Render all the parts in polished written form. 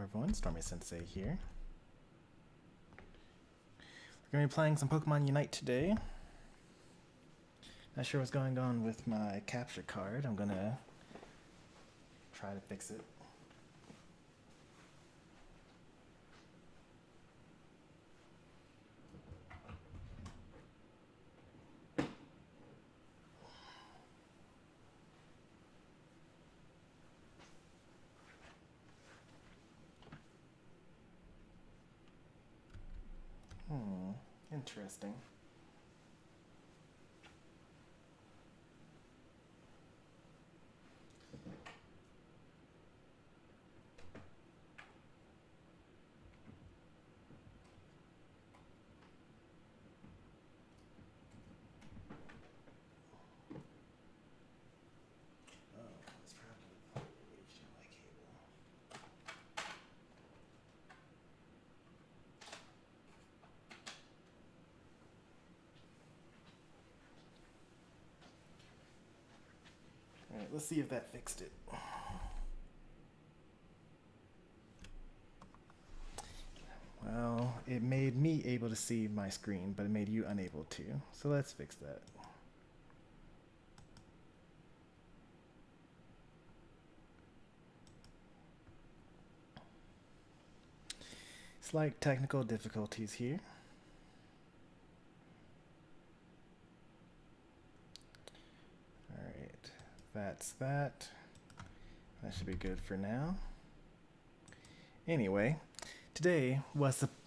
everyone, Stormy Sensei here. We're going to be playing some Pokemon Unite today. Not sure what's going on with my capture card. I'm going to try to fix it. Interesting. It's probably the HDMI cable. Alright, let's see if that fixed it. Well, it made me able to see my screen, but it made you unable to. So let's fix that. Slight technical difficulties here. Alright, that's that. That should be good for now. Anyway, today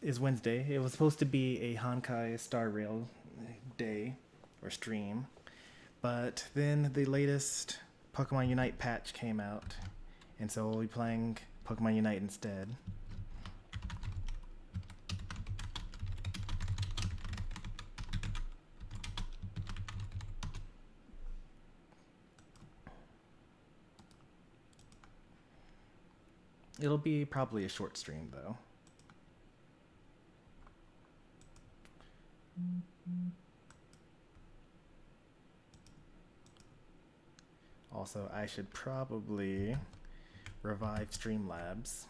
is Wednesday. It was supposed to be a Honkai Star Rail day or stream, but then the latest Pokemon Unite patch came out, and so we'll be playing Pokemon Unite instead. It'll be probably a short stream, though. Also, I should probably revive Streamlabs.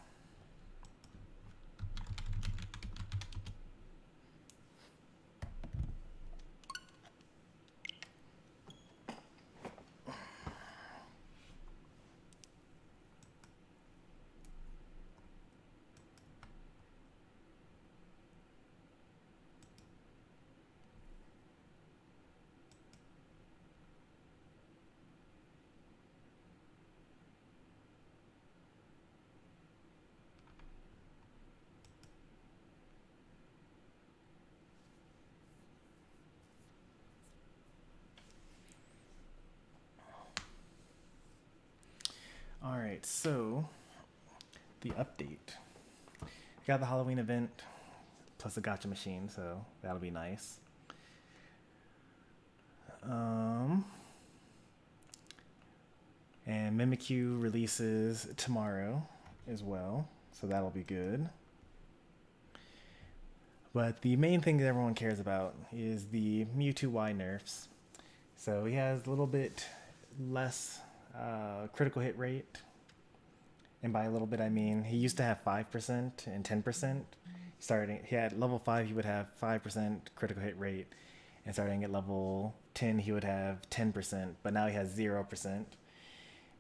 Alright, so the update. Got the Halloween event plus a gacha machine, so that'll be nice. And Mimikyu releases tomorrow as well, so that'll be good. But the main thing that everyone cares about is the Mewtwo nerfs. So he has a little bit less critical hit rate, and by a little bit I mean he used to have 5% and 10%. He at level 5 he would have 5% critical hit rate, and starting at level 10 he would have 10%, but now he has 0%,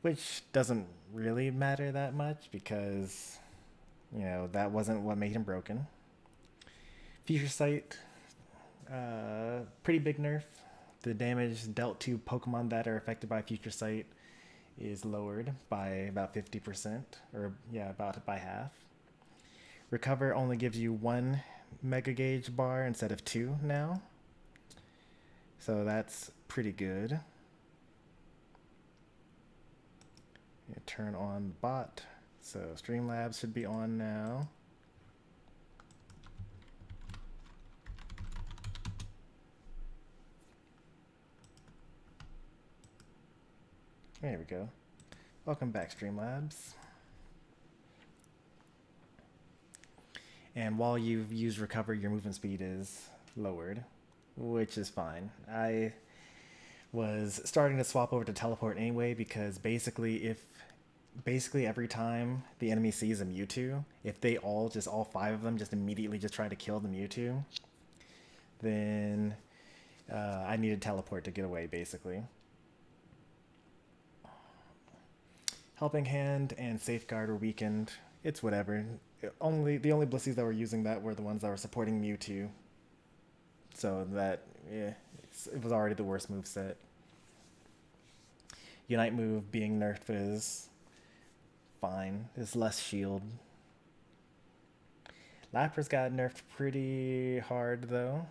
which doesn't really matter that much because, you know, that wasn't what made him broken. Future Sight, pretty big nerf. The damage dealt to Pokemon that are affected by Future Sight is lowered by about 50%, or yeah, about by half. Recover only gives you 1 Mega Gauge bar instead of 2 now, so that's pretty good. Turn on bot, so Streamlabs should be on now. There we go. Welcome back, Streamlabs. And while you've used recover, your movement speed is lowered, which is fine. I was starting to swap over to teleport anyway, because basically if basically every time the enemy sees a Mewtwo, if they all 5 of them just immediately just try to kill the Mewtwo, then I need to teleport to get away, basically. Helping Hand and Safeguard were weakened. It's whatever. The only Blissies that were using that were the ones that were supporting Mewtwo. So that, yeah, it was already the worst move set. Unite move being nerfed is fine. It's less shield. Lapras got nerfed pretty hard though.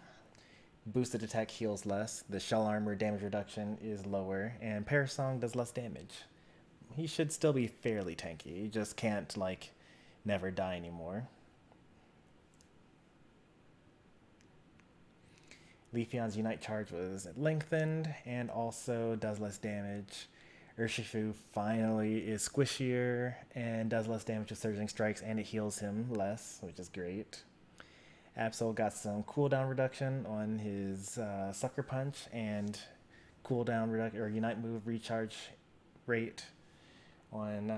Boosted attack heals less. The shell armor damage reduction is lower, and Parasong does less damage. He should still be fairly tanky. He just can't, like, never die anymore. Leafeon's Unite charge was lengthened and also does less damage. Urshifu finally is squishier and does less damage with Surging Strikes, and it heals him less, which is great. Absol got some cooldown reduction on his Sucker Punch and cooldown reduction or Unite move recharge rate on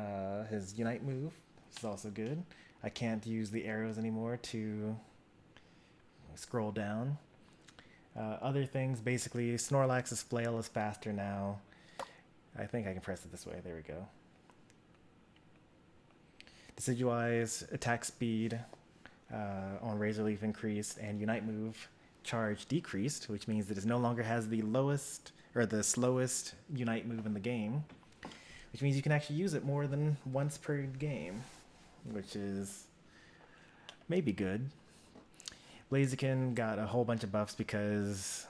his Unite move. This is also good. I can't use the arrows anymore to scroll down. Other things, basically, Snorlax's flail is faster now. I think I can press it this way. There we go. Decidueye's attack speed on Razor Leaf increased, and Unite move charge decreased, which means that it no longer has the lowest or the slowest Unite move in the game, which means you can actually use it more than once per game, which is maybe good. Blaziken got a whole bunch of buffs because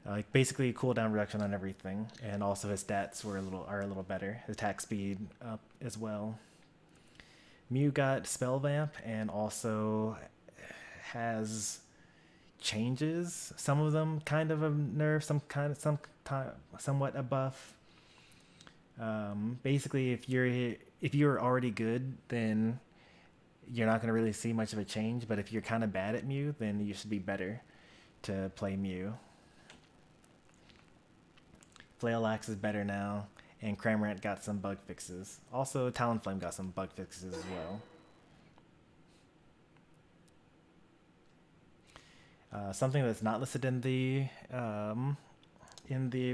like basically cooldown reduction on everything, and also his stats are a little better. His attack speed up as well. Mew got Spell Vamp and also has changes. Some of them kind of a nerf, somewhat a buff. Basically, if you're already good, then you're not going to really see much of a change. But if you're kind of bad at Mew, then you should be better to play Mew. Flail-Axe is better now, and Cramorant got some bug fixes. Also, Talonflame got some bug fixes as well. Something that's not listed in the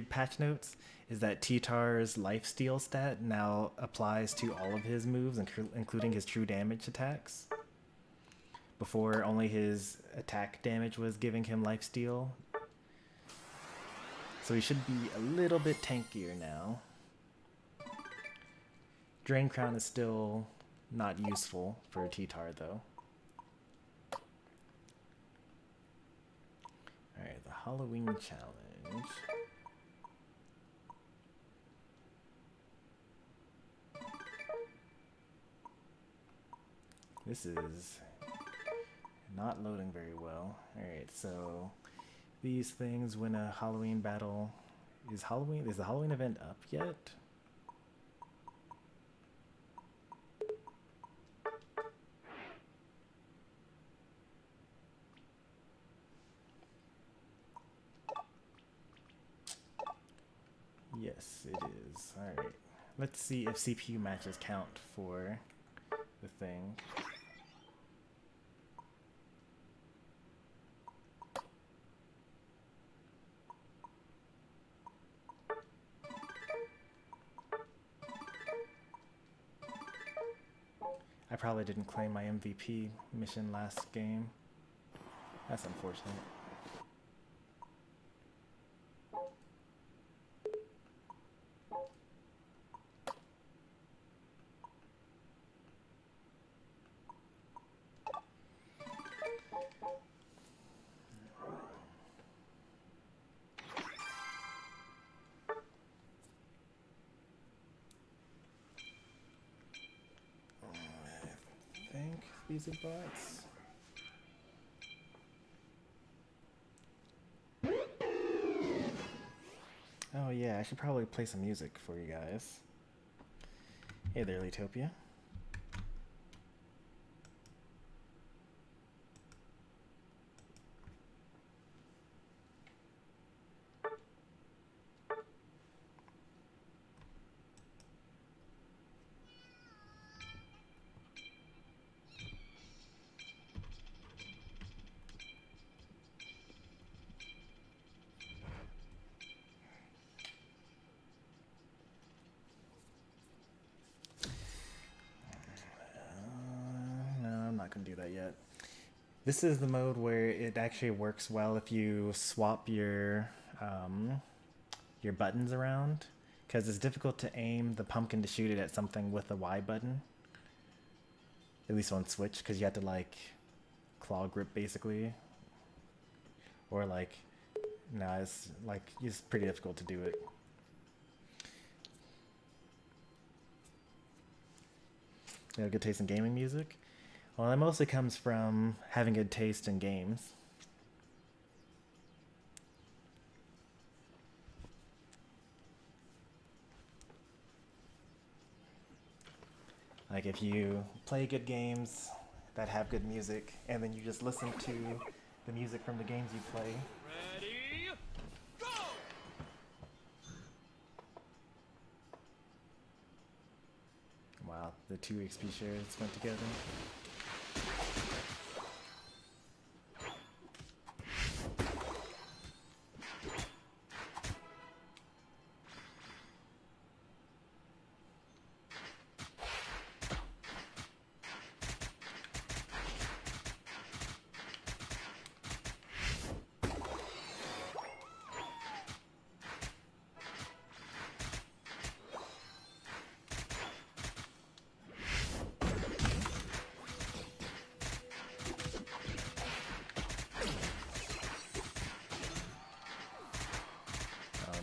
patch notes is that T-Tar's lifesteal stat now applies to all of his moves, including his true damage attacks. Before, only his attack damage was giving him lifesteal. So he should be a little bit tankier now. Drain Crown is still not useful for T-Tar though. Alright, the Halloween challenge. This is not loading very well. Alright, so these things win a Halloween battle. Is the Halloween event up yet? Yes, it is. Alright. Let's see if CPU matches count for the thing. I probably didn't claim my MVP mission last game. That's unfortunate. These are bots. Oh yeah, I should probably play some music for you guys. Hey there, Litopia. can do that yet. This is the mode where it actually works well if you swap your buttons around, because it's difficult to aim the pumpkin to shoot it at something with the Y button. At least on Switch, because you have to like claw grip basically, or like, nah, it's pretty difficult to do it. You have good taste in gaming music? Well, that mostly comes from having good taste in games. Like if you play good games that have good music, and then you just listen to the music from the games you play. Ready, go! Wow, the 2 XP shares went together.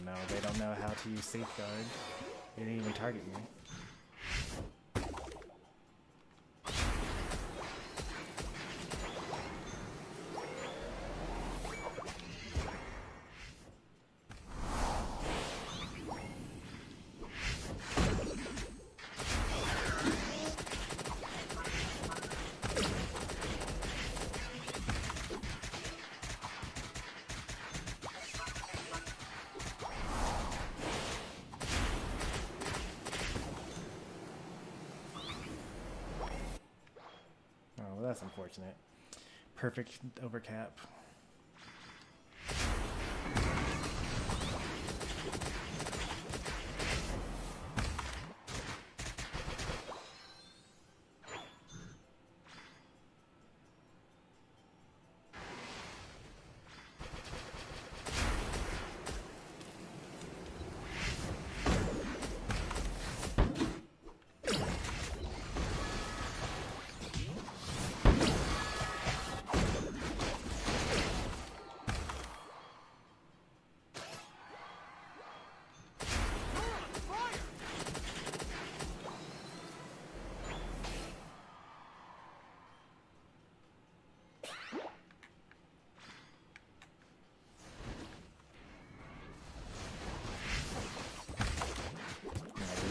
No, they don't know how to use safeguard. They didn't even target me. Oh, well, that's unfortunate. Perfect overcap.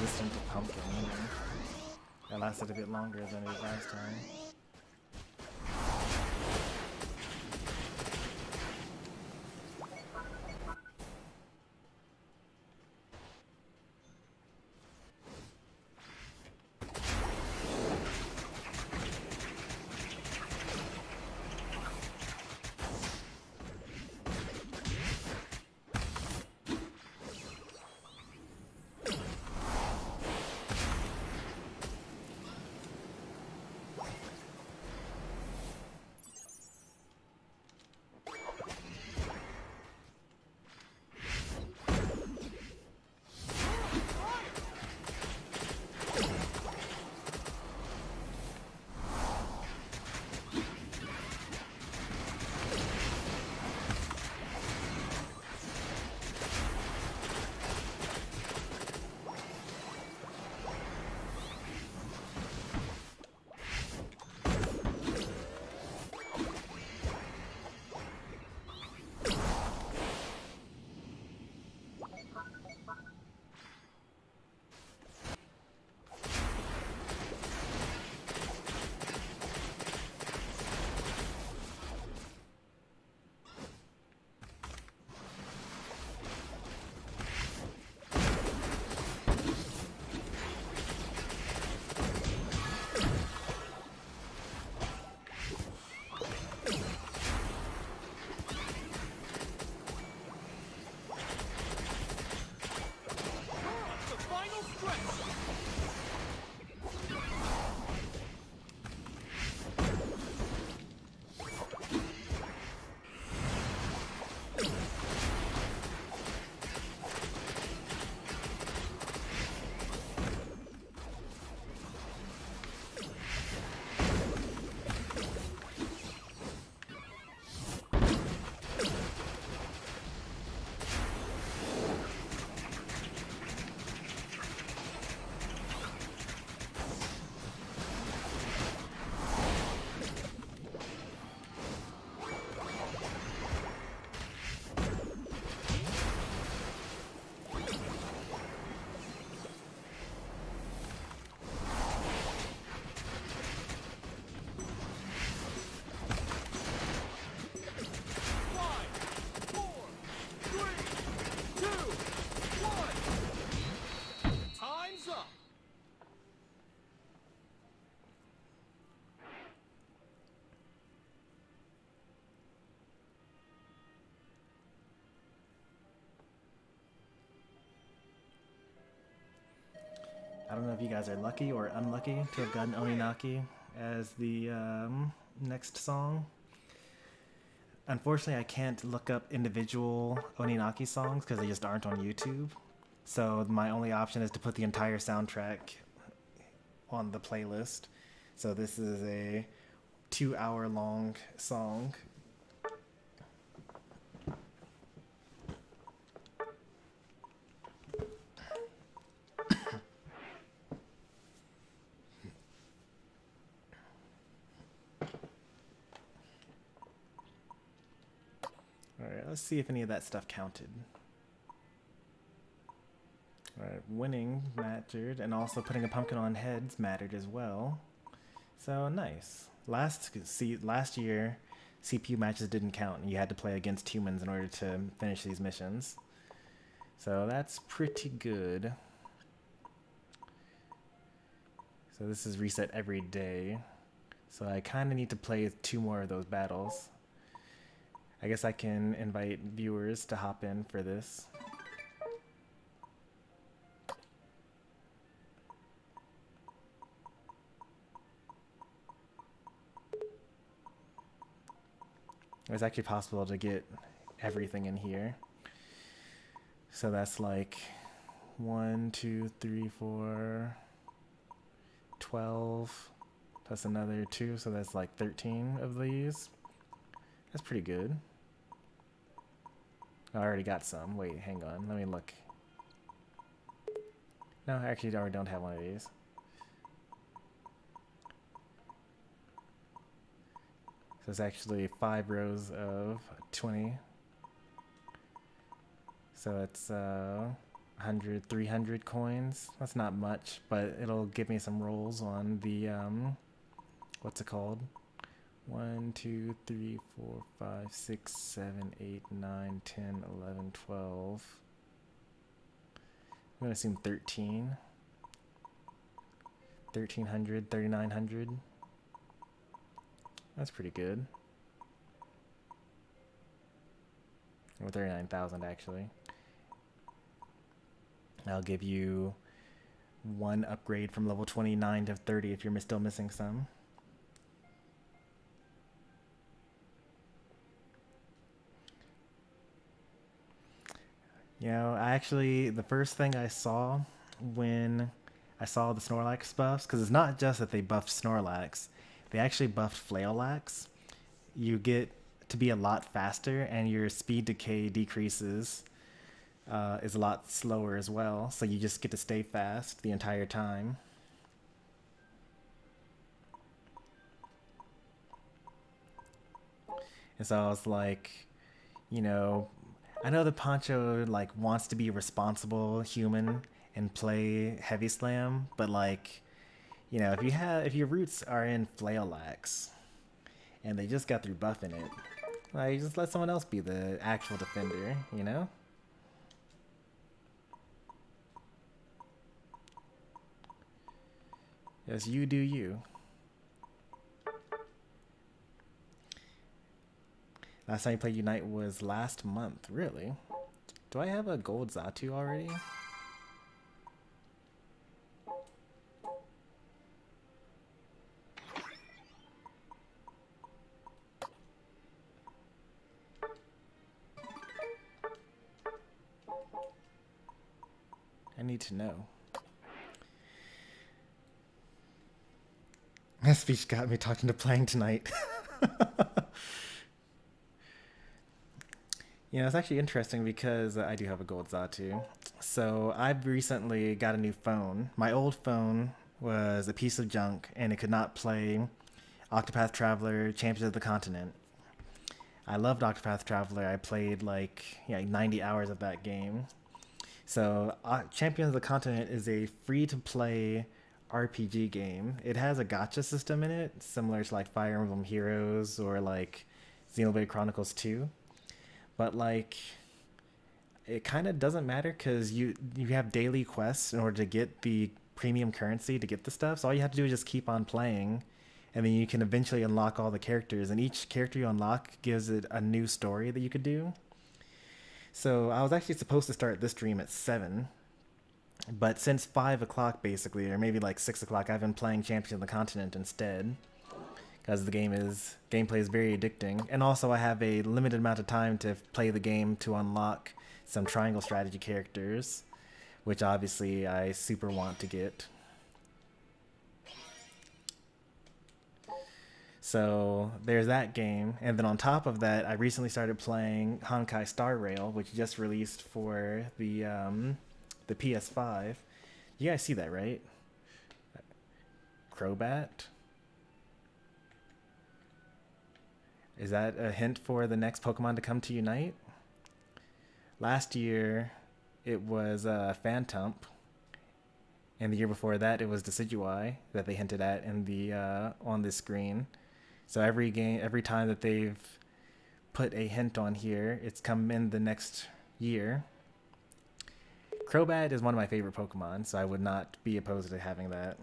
Resistant to pumpkin. That lasted a bit longer than it did last time. I don't know if you guys are lucky or unlucky to have gotten Oninaki as the next song. Unfortunately, I can't look up individual Oninaki songs because they just aren't on YouTube. So my only option is to put the entire soundtrack on the playlist. So this is a 2 hour long song. Alright, let's see if any of that stuff counted. Alright, winning mattered, and also putting a pumpkin on heads mattered as well. So nice. Last year, CPU matches didn't count, and you had to play against humans in order to finish these missions. So that's pretty good. So this is reset every day. So I kind of need to play 2 more of those battles. I guess I can invite viewers to hop in for this. It's actually possible to get everything in here. So that's like 1, 2, 3, 4, 12, plus another 2, so that's like 13 of these. That's pretty good. I already got some. Wait, hang on. Let me look. No, actually, I already don't have one of these. So it's actually 5 rows of 20. So it's 100, 300 coins. That's not much, but it'll give me some rolls on the, what's it called? 1, 2, 3, 4, 5, 6, 7, 8, 9, 10, 11, 12. I'm going to assume 13. 1,300, 3,900. That's pretty good. Or 39,000 actually. I'll give you 1 upgrade from level 29 to 30 if you're still missing some. You know, the first thing I saw when I saw the Snorlax buffs, because it's not just that they buffed Snorlax, they actually buffed Flaelax. You get to be a lot faster, and your speed decay decreases, is a lot slower as well, so you just get to stay fast the entire time. And so I was like, you know, I know that Poncho like wants to be a responsible human and play Heavy Slam, but like, you know, if your roots are in Flaelax and they just got through buffing it, like just let someone else be the actual defender, you know? Yes, you do you. Last time you played Unite was last month, really? Do I have a gold Xatu already? I need to know. That speech got me talking to playing tonight. You know, it's actually interesting because I do have a gold Xatu. So I've recently got a new phone. My old phone was a piece of junk and it could not play Octopath Traveler Champions of the Continent. I loved Octopath Traveler. I played like 90 hours of that game. So Champions of the Continent is a free-to-play RPG game. It has a gacha system in it, similar to like Fire Emblem Heroes or like Xenoblade Chronicles 2. But like, it kind of doesn't matter because you have daily quests in order to get the premium currency to get the stuff. So all you have to do is just keep on playing, and then you can eventually unlock all the characters. And each character you unlock gives it a new story that you could do. So I was actually supposed to start this stream at 7, But since 5 o'clock, basically, or maybe like 6 o'clock, I've been playing Champion of the Continent instead. Because the gameplay is very addicting. And also I have a limited amount of time to play the game to unlock some triangle strategy characters, which obviously I super want to get. So there's that game, and then on top of that, I recently started playing Honkai Star Rail, which just released for the PS5. You guys see that, right? Crobat? Is that a hint for the next Pokemon to come to Unite? Last year, it was Phantump, and the year before that, it was Decidueye that they hinted at in the on this screen. So every time that they've put a hint on here, it's come in the next year. Crobat is one of my favorite Pokemon, so I would not be opposed to having that.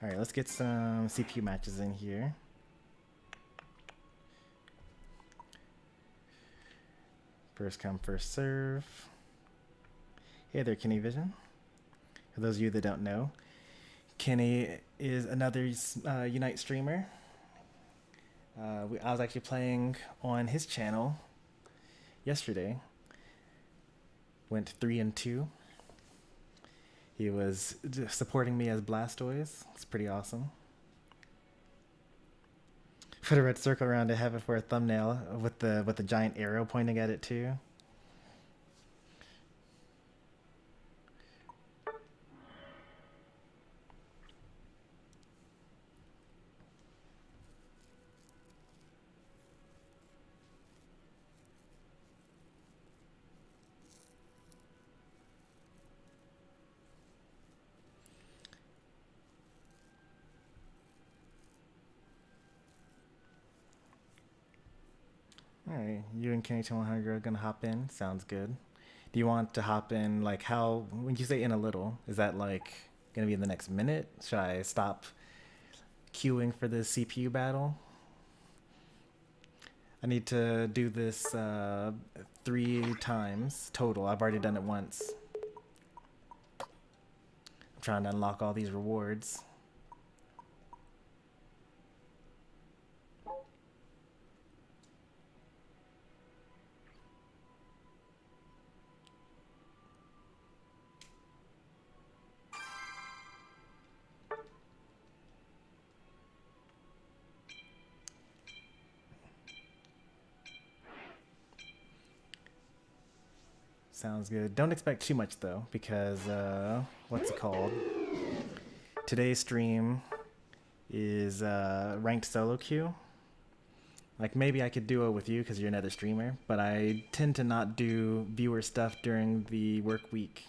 Alright, let's get some CPU matches in here. First come, first serve. Hey there, Kenny Vision. For those of you that don't know, Kenny is another Unite streamer. I was actually playing on his channel yesterday. Went 3-2. He was supporting me as Blastoise. It's pretty awesome. Put a red circle around to have it for a thumbnail with the giant arrow pointing at it too. Alright, you and Kenny 100 are gonna hop in. Sounds good. Do you want to hop in, like, how, when you say in a little, is that like gonna be in the next minute? Should I stop queuing for the CPU battle? I need to do this 3 times total. I've already done it once. I'm trying to unlock all these rewards. Sounds good. Don't expect too much though, because what's it called? Today's stream is ranked solo queue. Like, maybe I could duo with you because you're another streamer, but I tend to not do viewer stuff during the work week.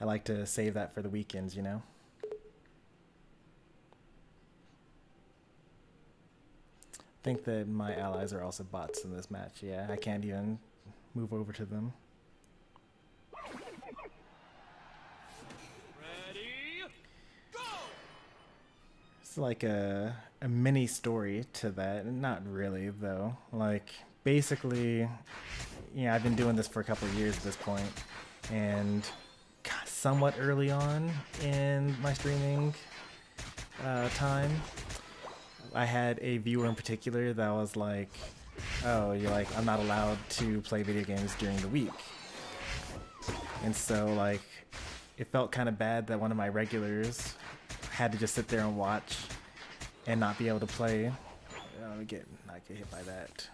I like to save that for the weekends, you know? I think that my allies are also bots in this match. Yeah, I can't even move over to them. Ready, go! It's like a mini story to that. Not really, though. Like, basically, yeah, I've been doing this for a couple of years at this point, and somewhat early on in my streaming time, I had a viewer in particular that was like, oh, you're like, I'm not allowed to play video games during the week. And so, like, it felt kind of bad that one of my regulars had to just sit there and watch and not be able to play. Not get hit by that.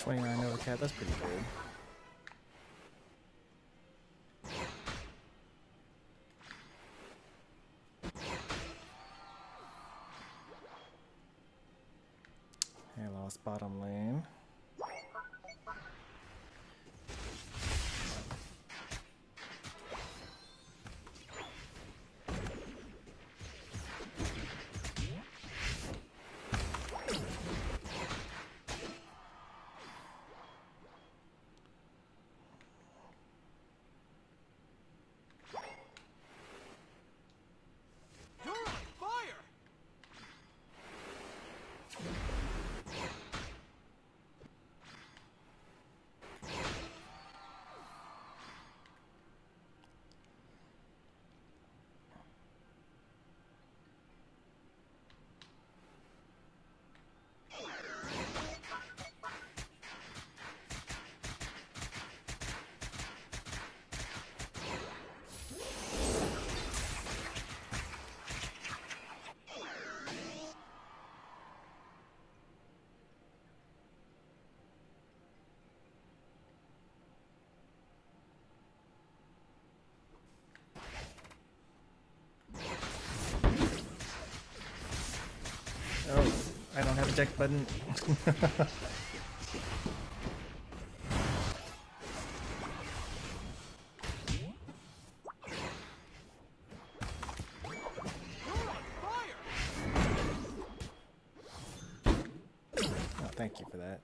29 over cat, that's pretty good. I lost bottom lane. You're on fire! Oh, I don't have a deck button. You're on fire! Oh, thank you for that.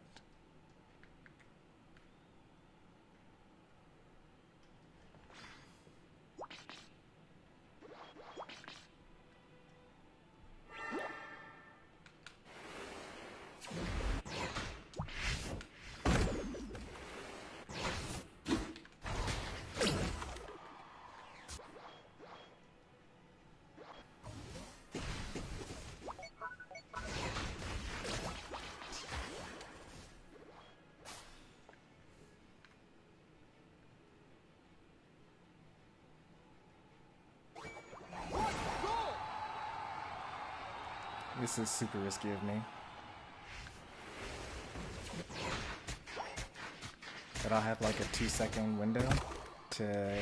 This is super risky of me. But I'll have like a 2-second window to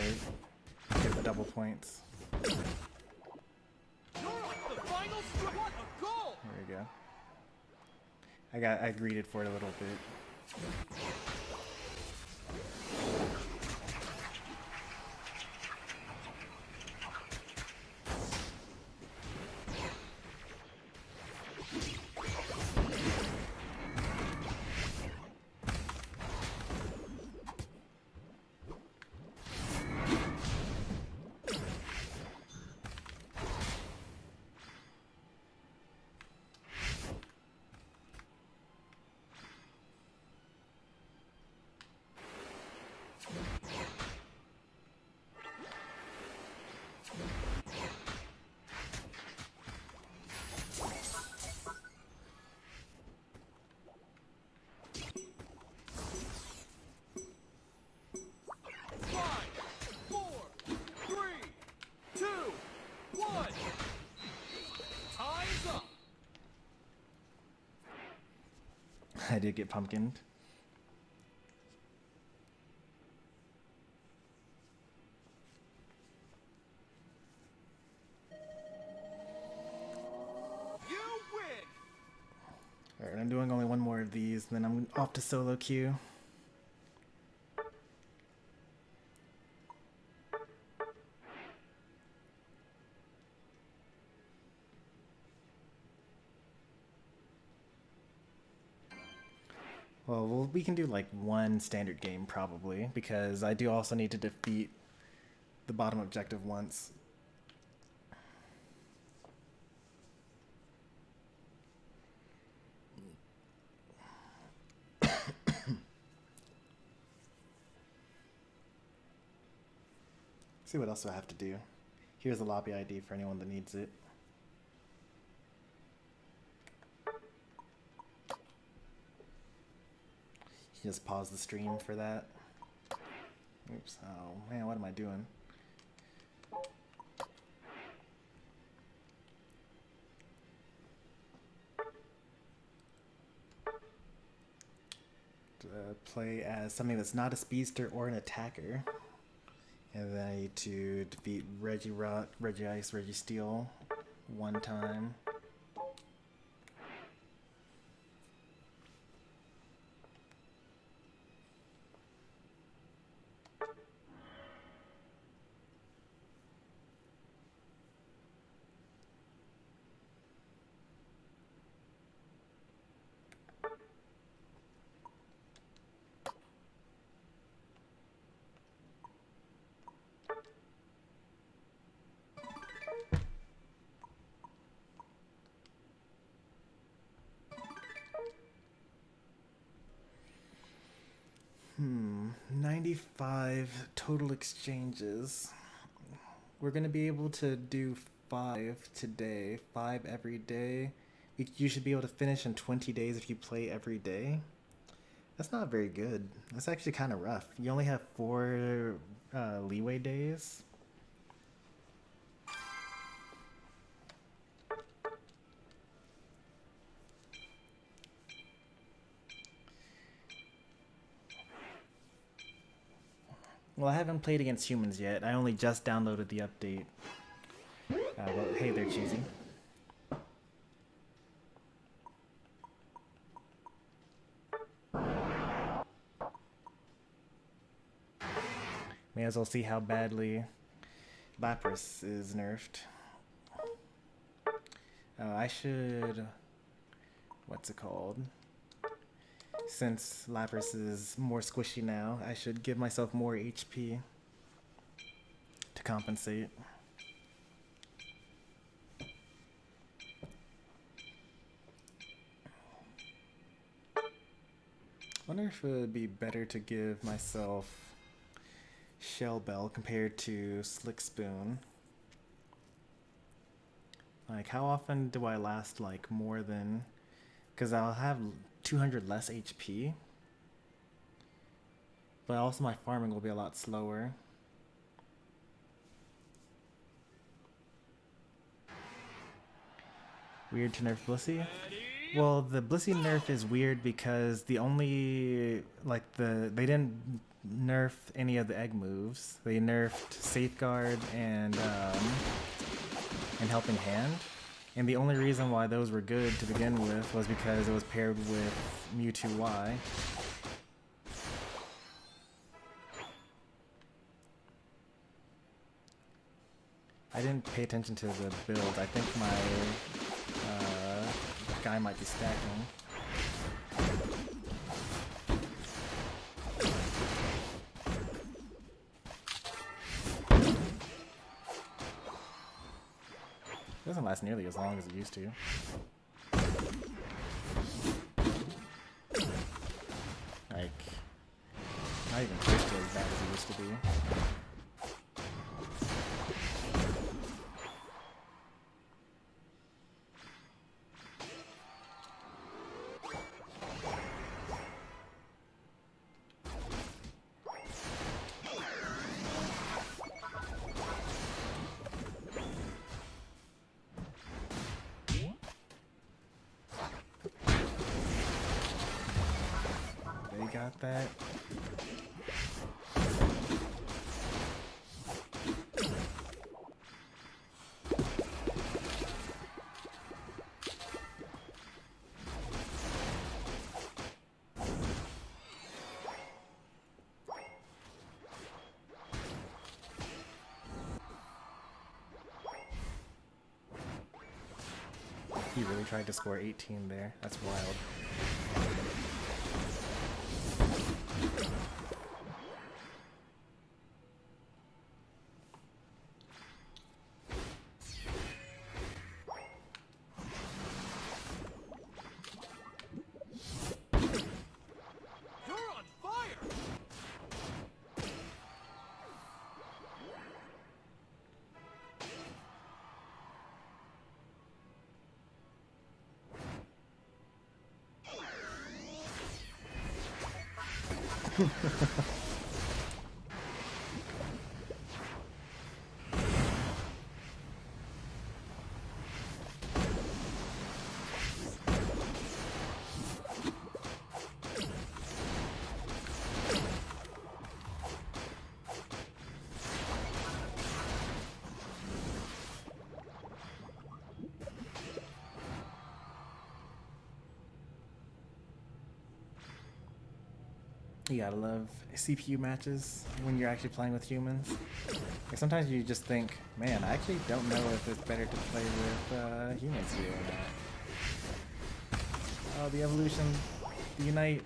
get the double points. You're on the final strike! What a goal! There we go. I greeted for it a little bit. I did get pumpkined. You win! Alright, I'm doing only one more of these, then I'm off to solo queue. Well, we can do like one standard game probably, because I do also need to defeat the bottom objective once. See what else do I have to do. Here's the lobby ID for anyone that needs it. Just pause the stream for that. Oops. Oh man, what am I doing? play as something that's not a speedster or an attacker. And then I need to defeat Regirock, Regice, Registeel one time. Hmm, 95 total exchanges. We're going to be able to do 5 today, 5 every day. You should be able to finish in 20 days if you play every day. That's not very good. That's actually kind of rough. You only have 4 leeway days. Well, I haven't played against humans yet. I only just downloaded the update. Well, hey there, Cheesy. May as well see how badly Lapras is nerfed. I should... What's it called? Since Lapras is more squishy now, I should give myself more HP to compensate. Wonder if it would be better to give myself Shell Bell compared to Slick Spoon. Like, how often do I last, like, more than... Because I'll have 200 less HP. But also my farming will be a lot slower. Weird to nerf Blissey? Well, the Blissey nerf is weird because the only... Like, they didn't nerf any of the egg moves. They nerfed Safeguard and Helping Hand. And the only reason why those were good to begin with was because it was paired with Mewtwo-Y. I didn't pay attention to the build. I think my guy might be stacking. It doesn't last nearly as long as it used to. Like, not even close to as bad as it used to be. Got that. He really tried to score 18 there. That's wild. You gotta love CPU matches when you're actually playing with humans. Like sometimes you just think, man, I actually don't know if it's better to play with humans here or not. Oh, the evolution, the unite.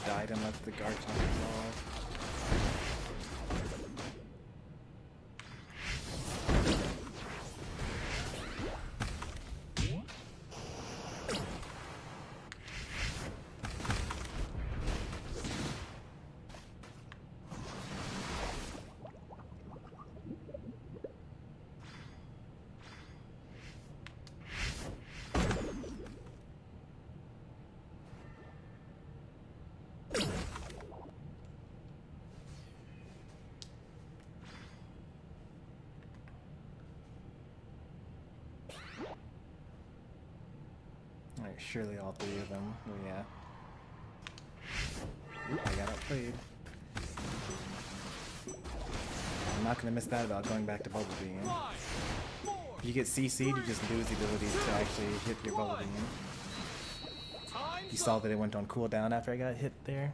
Died and let the guard time evolve. Alright, surely all three of them. Oh yeah. Oop, I got outplayed. I'm not gonna miss that about going back to Bubble Beam. If you get CC'd, you just lose the ability to actually hit your Bubble Beam. You saw that it went on cooldown after I got hit there.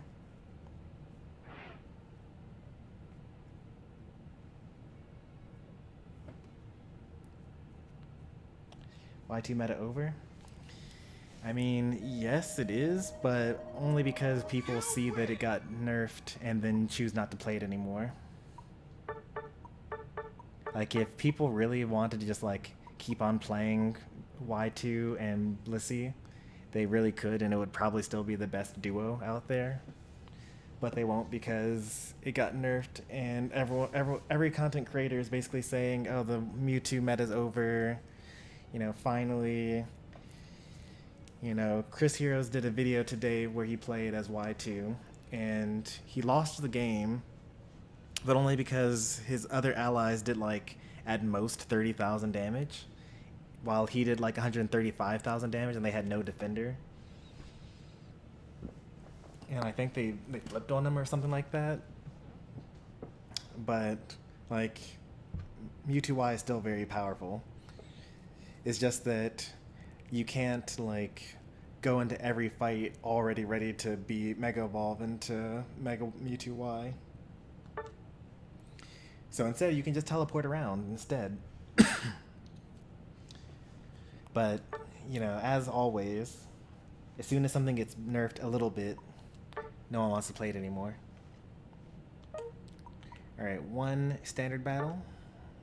Y2 meta over? I mean, yes it is, but only because people see that it got nerfed and then choose not to play it anymore. Like, if people really wanted to just, like, keep on playing Y2 and Blissey, they really could, and it would probably still be the best duo out there. But they won't because it got nerfed, and every content creator is basically saying, oh, the Mewtwo meta's over, you know, finally. You know, Chris Heroes did a video today where he played as Y2, and he lost the game, but only because his other allies did, like, at most 30,000 damage, while he did, like, 135,000 damage, and they had no defender. And I think they flipped on him or something like that. But, like, Mewtwo is still very powerful. It's just that you can't, like, go into every fight already ready to be Mega Evolve into Mega Mewtwo Y. So instead, you can just teleport around instead. But, you know, as always, as soon as something gets nerfed a little bit, no one wants to play it anymore. Alright, one standard battle,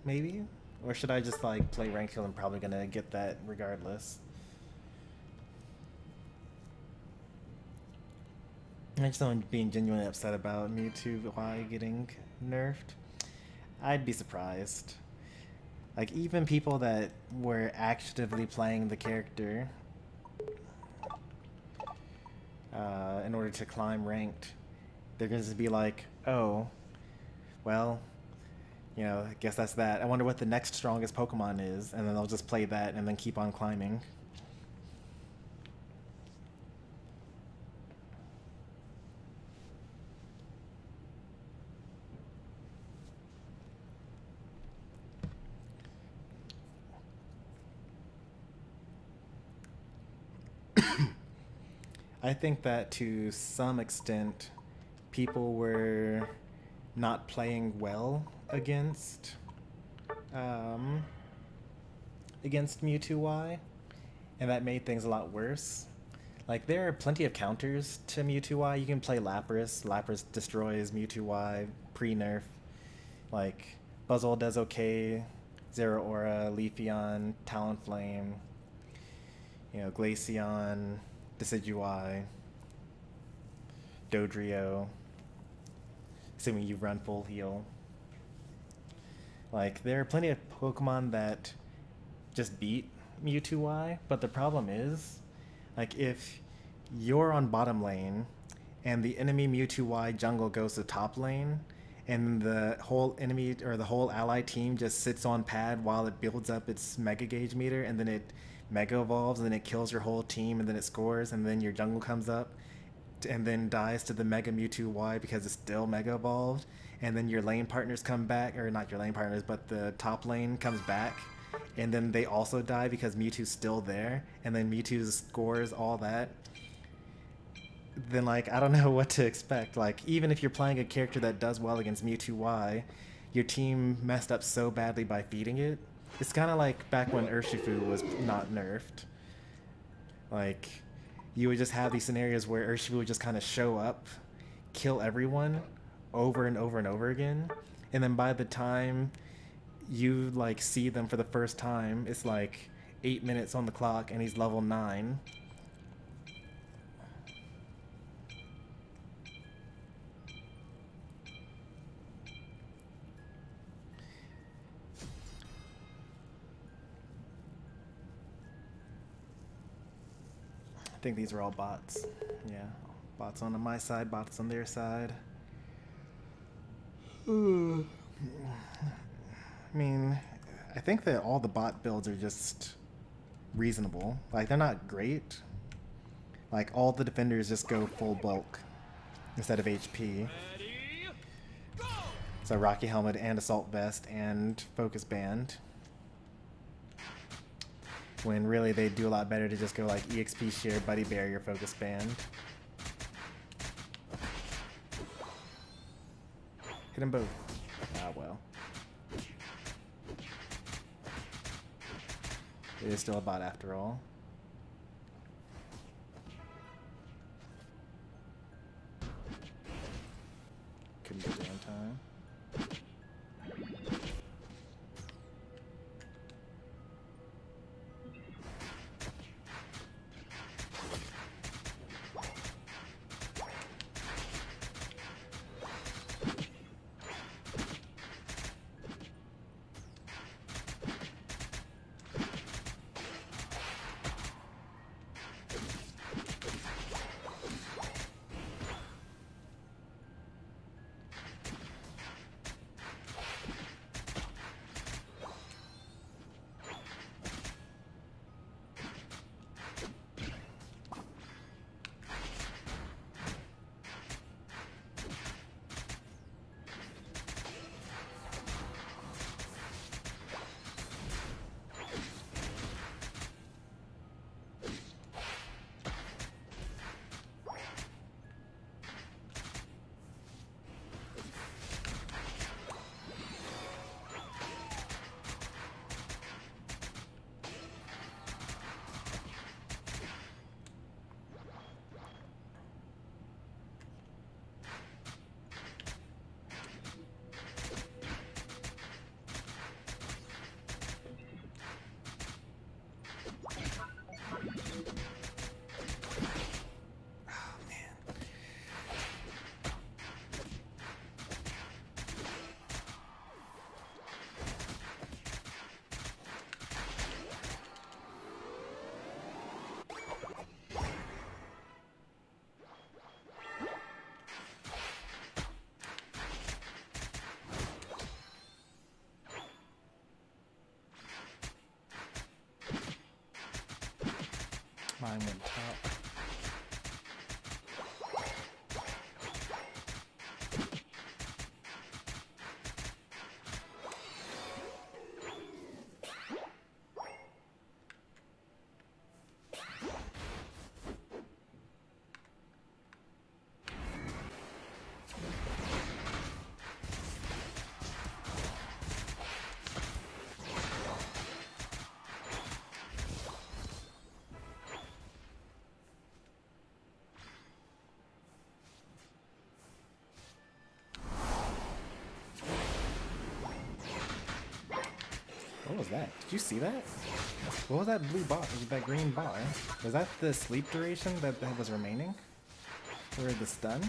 maybe? Or should I just, like, play Rank Hill? I'm probably gonna get that regardless. I just don't being genuinely upset about Mewtwo Y getting nerfed. I'd be surprised. Like, even people that were actively playing the character in order to climb ranked, they're gonna just be like, oh, well, you know, I guess that's that. I wonder what the next strongest Pokemon is, and then they'll just play that and then keep on climbing. I think that to some extent, people were not playing well against Mewtwo Y, and that made things a lot worse. Like, there are plenty of counters to Mewtwo-Y. You can play Lapras. Lapras destroys Mewtwo-Y pre-nerf. Like, Buzzwole does okay. Zero Aura, Leafeon, Talonflame, you know, Glaceon, Decidueye, Dodrio, assuming you run full heal. Like, there are plenty of Pokemon that just beat Mewtwo-Y, but the problem is, like, if you're on bottom lane and the enemy Mewtwo-Y jungle goes to top lane, and the whole enemy or the whole ally team just sits on pad while it builds up its Mega Gauge meter, and then it Mega Evolves, and then it kills your whole team, and then it scores, and then your jungle comes up and then dies to the Mega Mewtwo-Y because it's still Mega Evolved, and then your lane partners come back, or not your lane partners, but the top lane comes back, and then they also die because Mewtwo's still there, and then Mewtwo scores all that. Then, like, I don't know what to expect. Like, even if you're playing a character that does well against Mewtwo-Y, your team messed up so badly by feeding it. It's kind of like back when Urshifu was not nerfed. Like, you would just have these scenarios where Urshifu would just kind of show up, kill everyone over and over and over again, and then by the time you, like, see them for the first time, it's like 8 minutes on the clock and he's level 9. I think these are all bots. Yeah, bots on my side, bots on their side. I mean, I think that all the bot builds are just reasonable. Like, they're not great. Like, all the defenders just go full bulk instead of HP. Ready, go! So Rocky Helmet and Assault Vest and Focus Band. When really they do a lot better to just go like EXP Shear, Buddy Barrier, Focus Band. Hit them both. Ah, well. It is still a bot after all. Couldn't get there in time. Mine went top. that? Did you see that? What was that blue bar? Was that green bar? Was that the sleep duration that was remaining? Or the stun?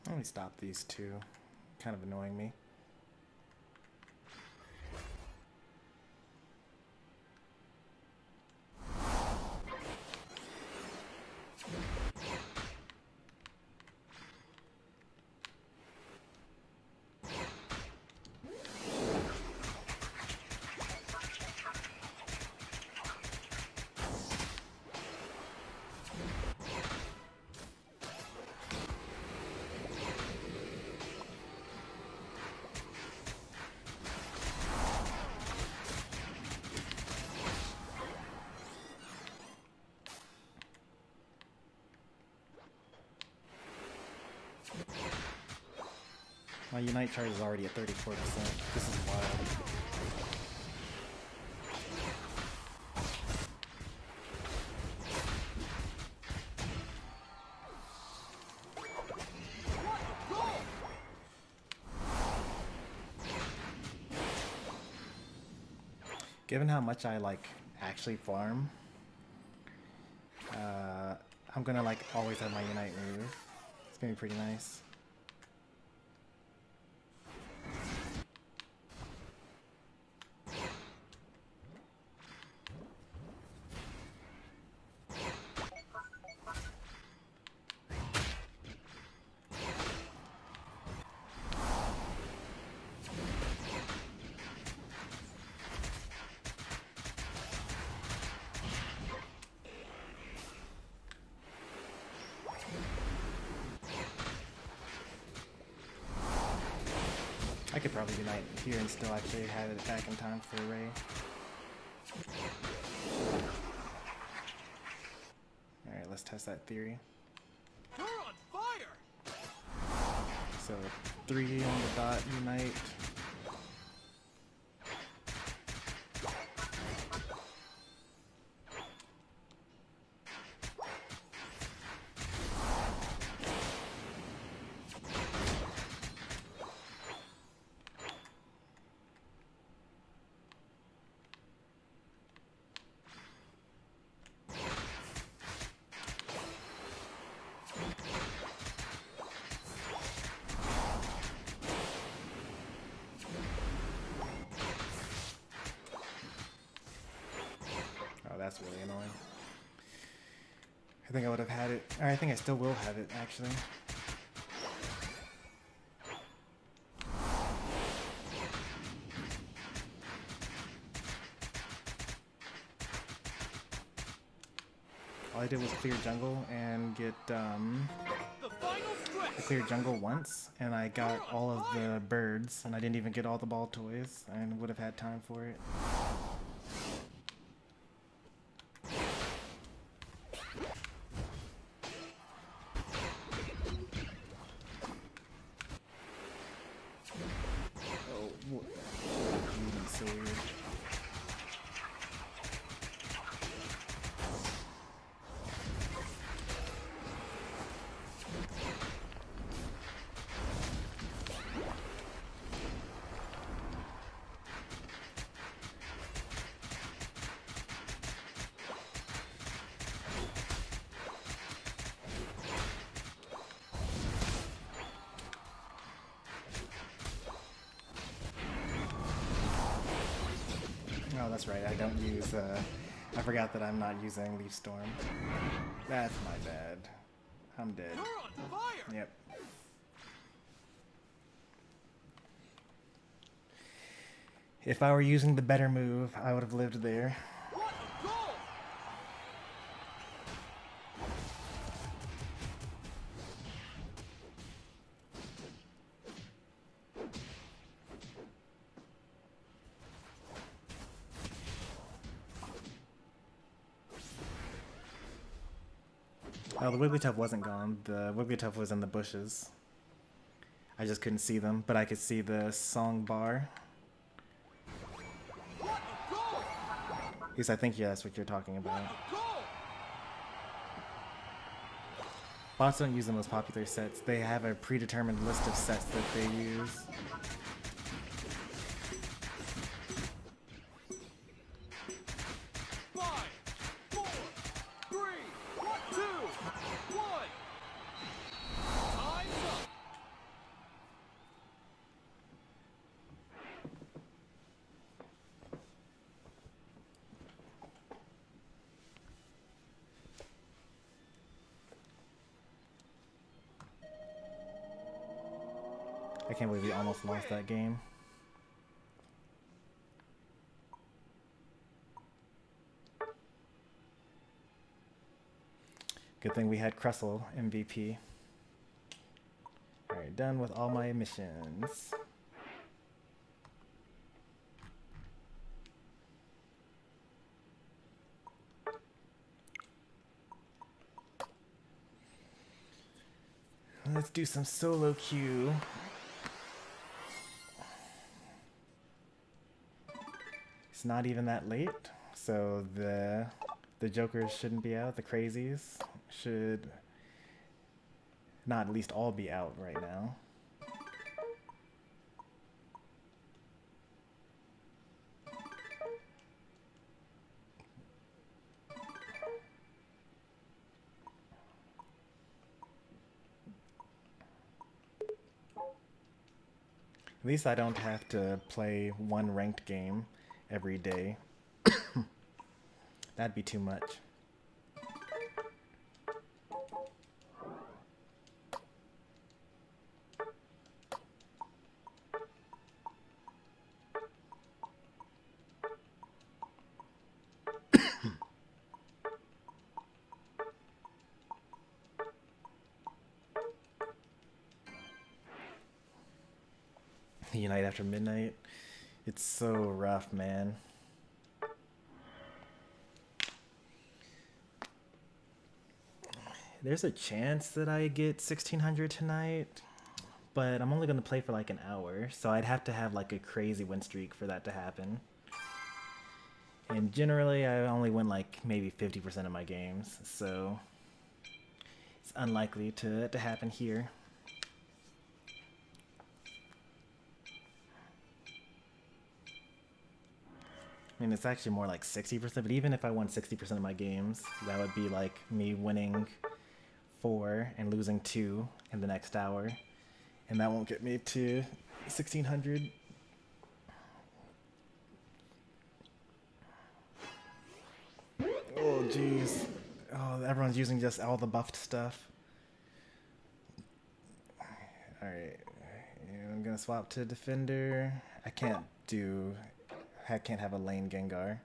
Let me stop these two. Kind of annoying me. My Unite charge is already at 34%. This is wild. Given how much I like actually farm, I'm gonna like always have my Unite move. It's gonna be pretty nice. I could probably Unite here and still actually have it back in time for Ray. Alright, let's test that theory. You're on fire! So 3 on the dot Unite. That's really annoying. I think I would have had it, or I think I still will have it actually. All I did was clear jungle and get The final stretch! I cleared jungle once, and I got all of the birds, and I didn't even get all the ball toys, and would have had time for it. Oh, so weird. Oh, that's right. I don't use, I forgot that I'm not using Leaf Storm. That's my bad. I'm dead. You're on fire! Yep. If I were using the better move, I would have lived there. What a goal! Oh, the Wigglytuff wasn't gone. The Wigglytuff was in the bushes. I just couldn't see them, but I could see the song bar. What a goal! At least I think yeah, that's what you're talking about. Goal! Bots don't use the most popular sets. They have a predetermined list of sets that they use. Five, four, three, two, one. Time's up. I can't believe we almost lost that game. Good thing we had Crustle MVP. Alright, done with all my missions. Let's do some solo queue. It's not even that late, so the jokers shouldn't be out. The crazies should not at least all be out right now. At least I don't have to play one ranked game every day. That'd be too much. Unite after midnight. It's so rough, man. There's a chance that I get 1600 tonight, but I'm only going to play for like an hour, so I'd have to have like a crazy win streak for that to happen. And generally, I only win like maybe 50% of my games, so it's unlikely to happen here. I mean, it's actually more like 60%, but even if I won 60% of my games, that would be like me winning 4 and losing 2 in the next hour. And that won't get me to 1600. Oh, jeez. Oh, everyone's using just all the buffed stuff. Alright. I'm gonna swap to Defender. I can't have a lane Gengar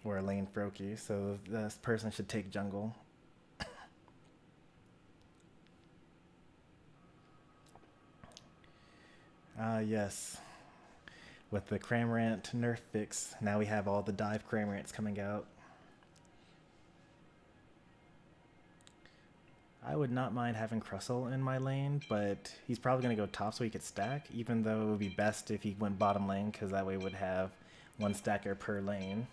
or a lane Froakie, so this person should take jungle. Yes. With the Cramorant nerf fix, now we have all the dive Cramorants coming out. I would not mind having Crustle in my lane, but he's probably going to go top so he could stack, even though it would be best if he went bottom lane, because that way would have one stacker per lane.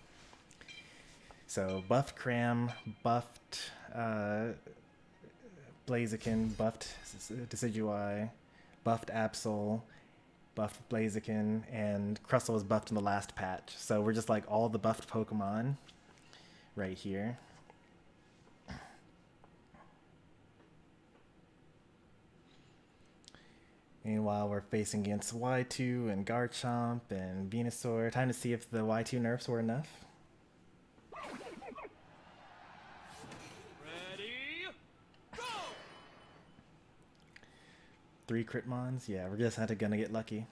So buffed Cram, buffed Blaziken, buffed Decidueye, buffed Absol, buffed Blaziken, and Crustle was buffed in the last patch. So we're just like all the buffed Pokemon right here. Meanwhile, we're facing against Y2 and Garchomp and Venusaur. Time to see if the Y2 nerfs were enough. Ready, go! 3 crit mons? Yeah, we're just gonna get lucky.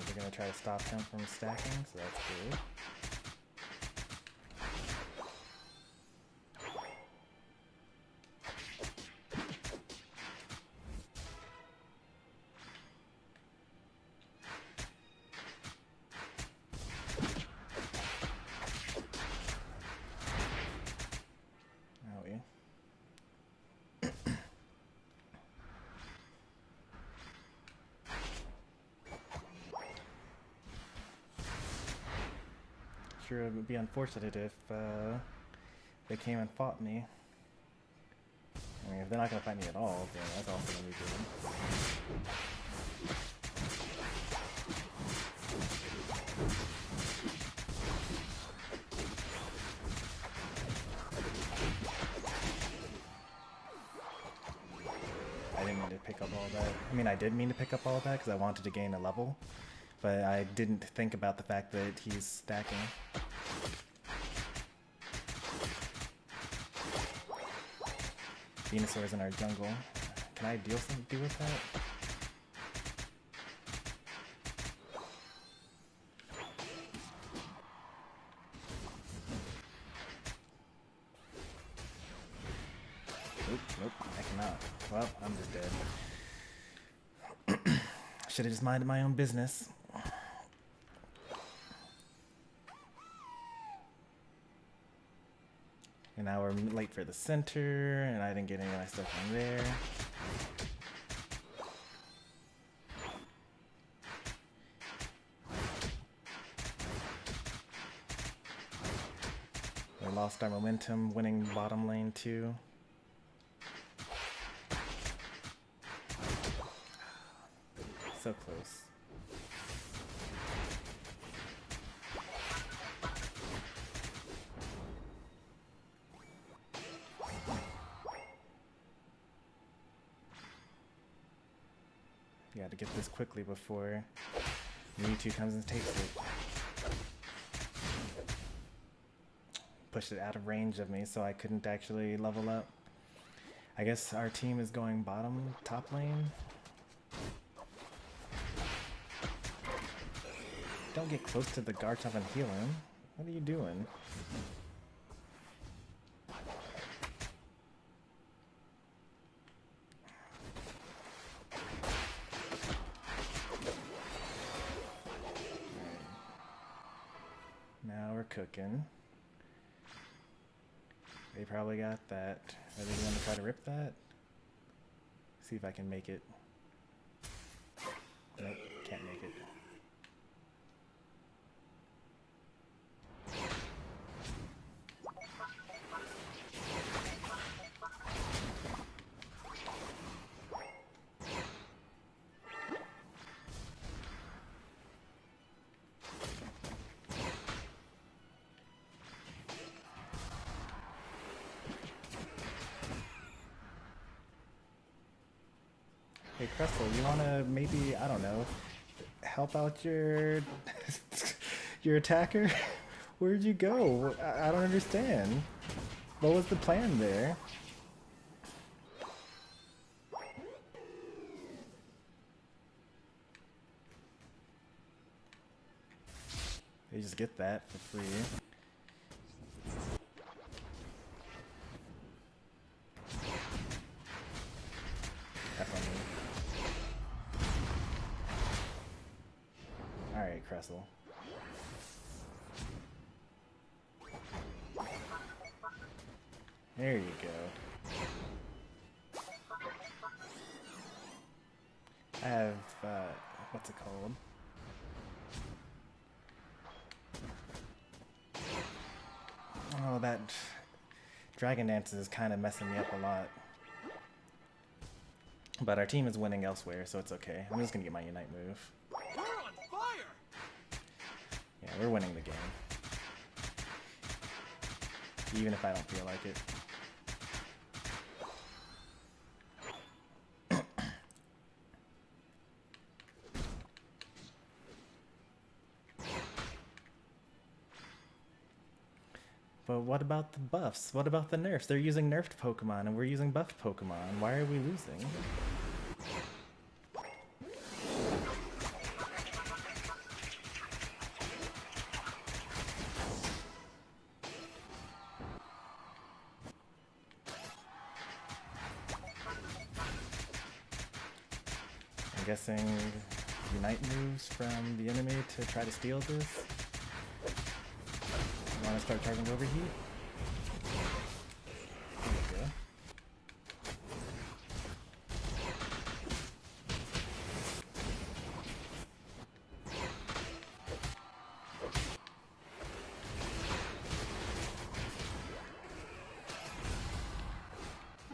We're gonna try to stop him from stacking, so that's good. Sure, it would be unfortunate if they came and fought me. I mean, if they're not gonna fight me at all, then that's also gonna be good. I didn't mean to pick up all that. I mean, I did mean to pick up all that because I wanted to gain a level, but I didn't think about the fact that he's stacking. Venusaur's in our jungle. Can I do with that? Nope, I cannot. Well, I'm just dead. Should have just minded my own business. And now we're late for the center, and I didn't get any of my stuff from there. We lost our momentum winning bottom lane too. So close. Got to get this quickly before Mewtwo comes and takes it. Pushed it out of range of me, so I couldn't actually level up. I guess our team is going top lane. Don't get close to the Garchomp and heal him. What are you doing? Now we're cooking. They probably got that. Are they going to try to rip that? See if I can make it. Nope, can't make it. Hey Crystal, you wanna maybe, I don't know, help out your Your attacker? Where'd you go? I don't understand. What was the plan there? You just get that for free. Have fun with it. Alright, Cressel. There you go. I have, what's it called? Oh, that Dragon Dance is kind of messing me up a lot. But our team is winning elsewhere, so it's okay. I'm just gonna get my Unite move. We're on fire! Yeah, we're winning the game. Even if I don't feel like it. But what about the buffs? What about the nerfs? They're using nerfed Pokemon and we're using buffed Pokemon. Why are we losing? I'm guessing Unite moves from the enemy to try to steal this. Want to start charging overheat? There we go.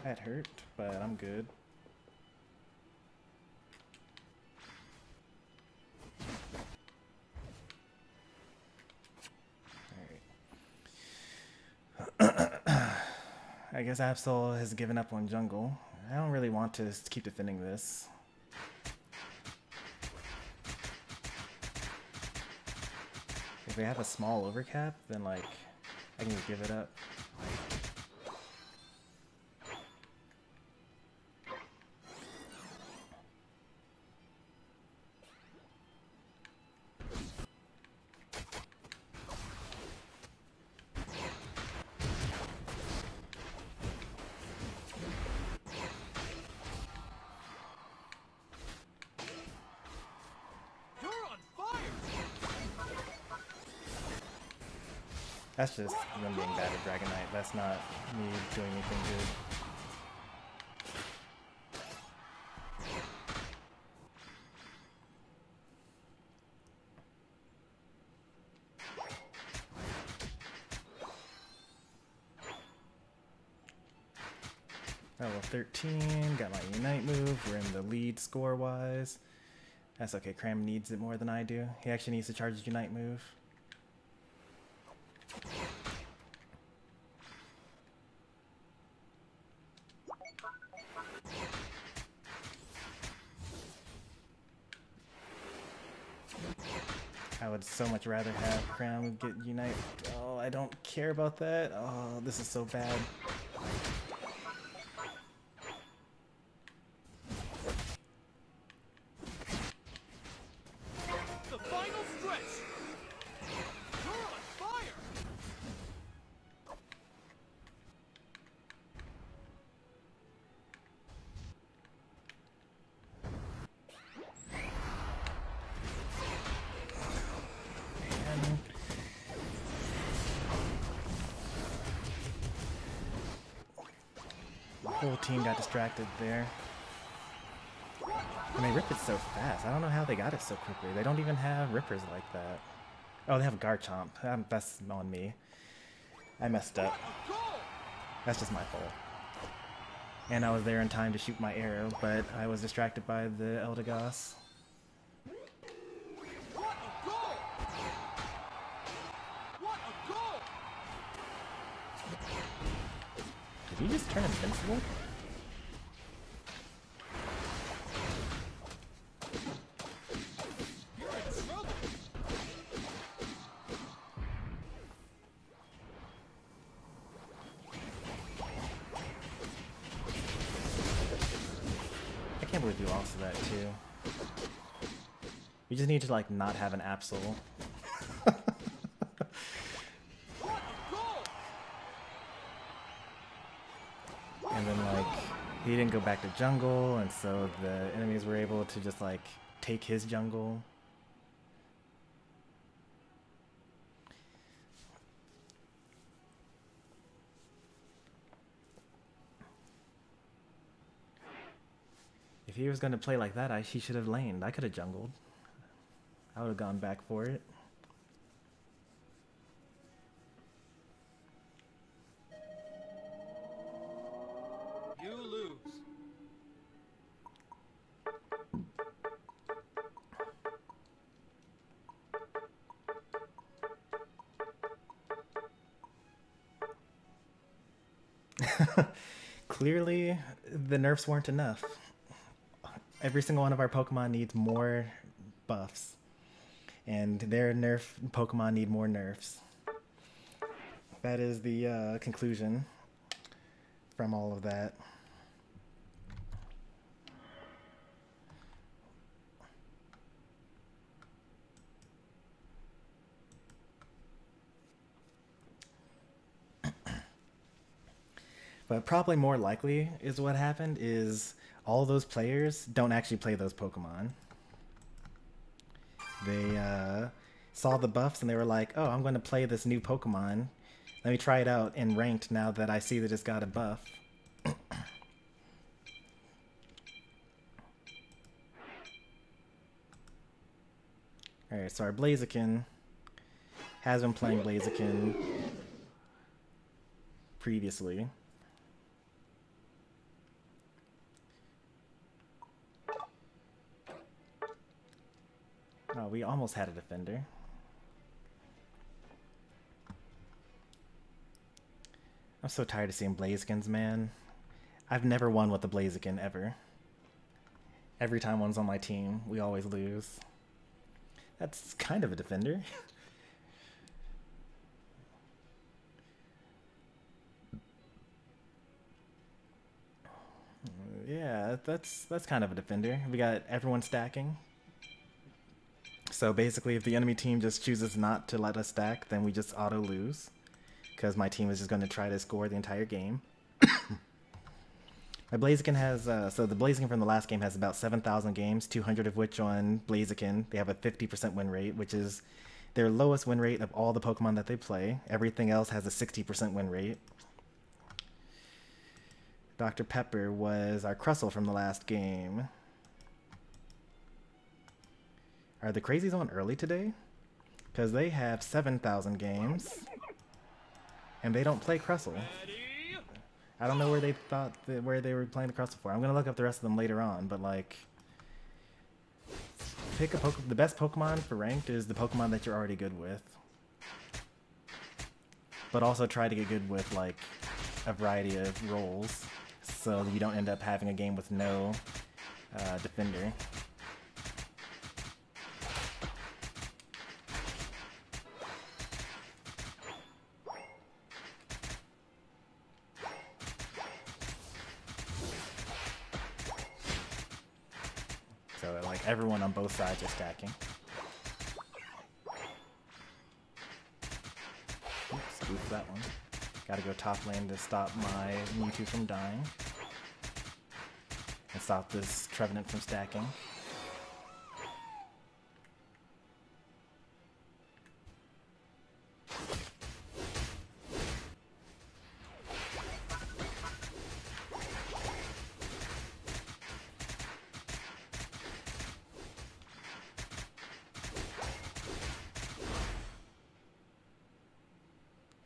That hurt, but I'm good. I guess Absol has given up on jungle. I don't really want to keep defending this. If we have a small overcap, then like I can just give it up. That's just them being bad at Dragonite. That's not me doing anything good. Level 13, got my Unite move. We're in the lead score-wise. That's okay, Cram needs it more than I do. He actually needs to charge his Unite move. I would so much rather have Cram get Unite. Oh, I don't care about that. Oh, this is so bad. The final stretch! You're on fire! The whole team got distracted there. And they rip it so fast. I don't know how they got it so quickly. They don't even have rippers like that. Oh, they have Garchomp. That's on me. I messed up. That's just my fault. And I was there in time to shoot my arrow, but I was distracted by the Eldegoss. Did he just turn invincible? able to do also that too. We just need to like not have an Absol. And then like he didn't go back to jungle, and so the enemies were able to just like take his jungle. If he was going to play like that, he should have laned. I could have jungled. I would have gone back for it. You lose. Clearly, the nerfs weren't enough. Every single one of our Pokemon needs more buffs. And their nerf Pokemon need more nerfs. That is the conclusion from all of that. But probably more likely is what happened is all those players don't actually play those Pokemon. They saw the buffs and they were like, oh, I'm going to play this new Pokemon. Let me try it out in ranked now that I see that it's got a buff. Alright, so our Blaziken has been playing Blaziken previously. Oh, we almost had a defender. I'm so tired of seeing Blazikens, man. I've never won with the Blaziken, ever. Every time one's on my team, we always lose. That's kind of a defender. Yeah, that's kind of a defender. We got everyone stacking. So basically, if the enemy team just chooses not to let us stack, then we just auto lose. Because my team is just going to try to score the entire game. My Blaziken has, so the Blaziken from the last game has about 7,000 games, 200 of which on Blaziken. They have a 50% win rate, which is their lowest win rate of all the Pokemon that they play. Everything else has a 60% win rate. Dr. Pepper was our Crustle from the last game. Are the Crazies on early today? Because they have 7,000 games. And they don't play Crustle. I don't know where they thought where they were playing the Crustle for. I'm gonna look up the rest of them later on, but like, pick a the best Pokemon for ranked is the Pokemon that you're already good with. But also try to get good with like a variety of roles, so you don't end up having a game with no defender. So like everyone on both sides are stacking. Oops, spoof that one. Gotta go top lane to stop my Mewtwo from dying. And stop this Trevenant from stacking.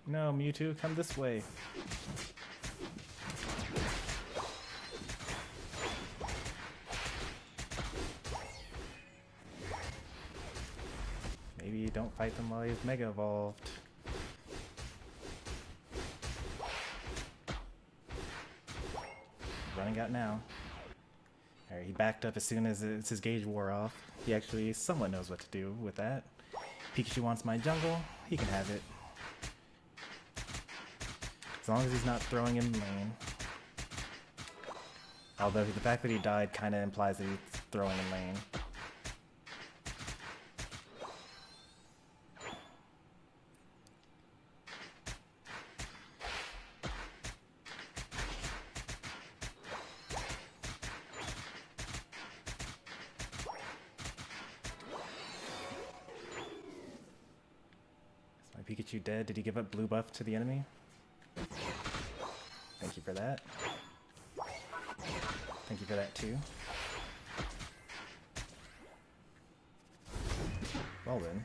No, Mewtwo, come this way. Maybe you don't fight them while he's Mega Evolved. Running out now. Alright, he backed up as soon as his gauge wore off. He actually somewhat knows what to do with that. Pikachu wants my jungle, he can have it. As long as he's not throwing in lane. Although the fact that he died kind of implies that he's throwing in lane. Is my Pikachu dead? Did he give up blue buff to the enemy? Thank you for that. Thank you for that too. Well then.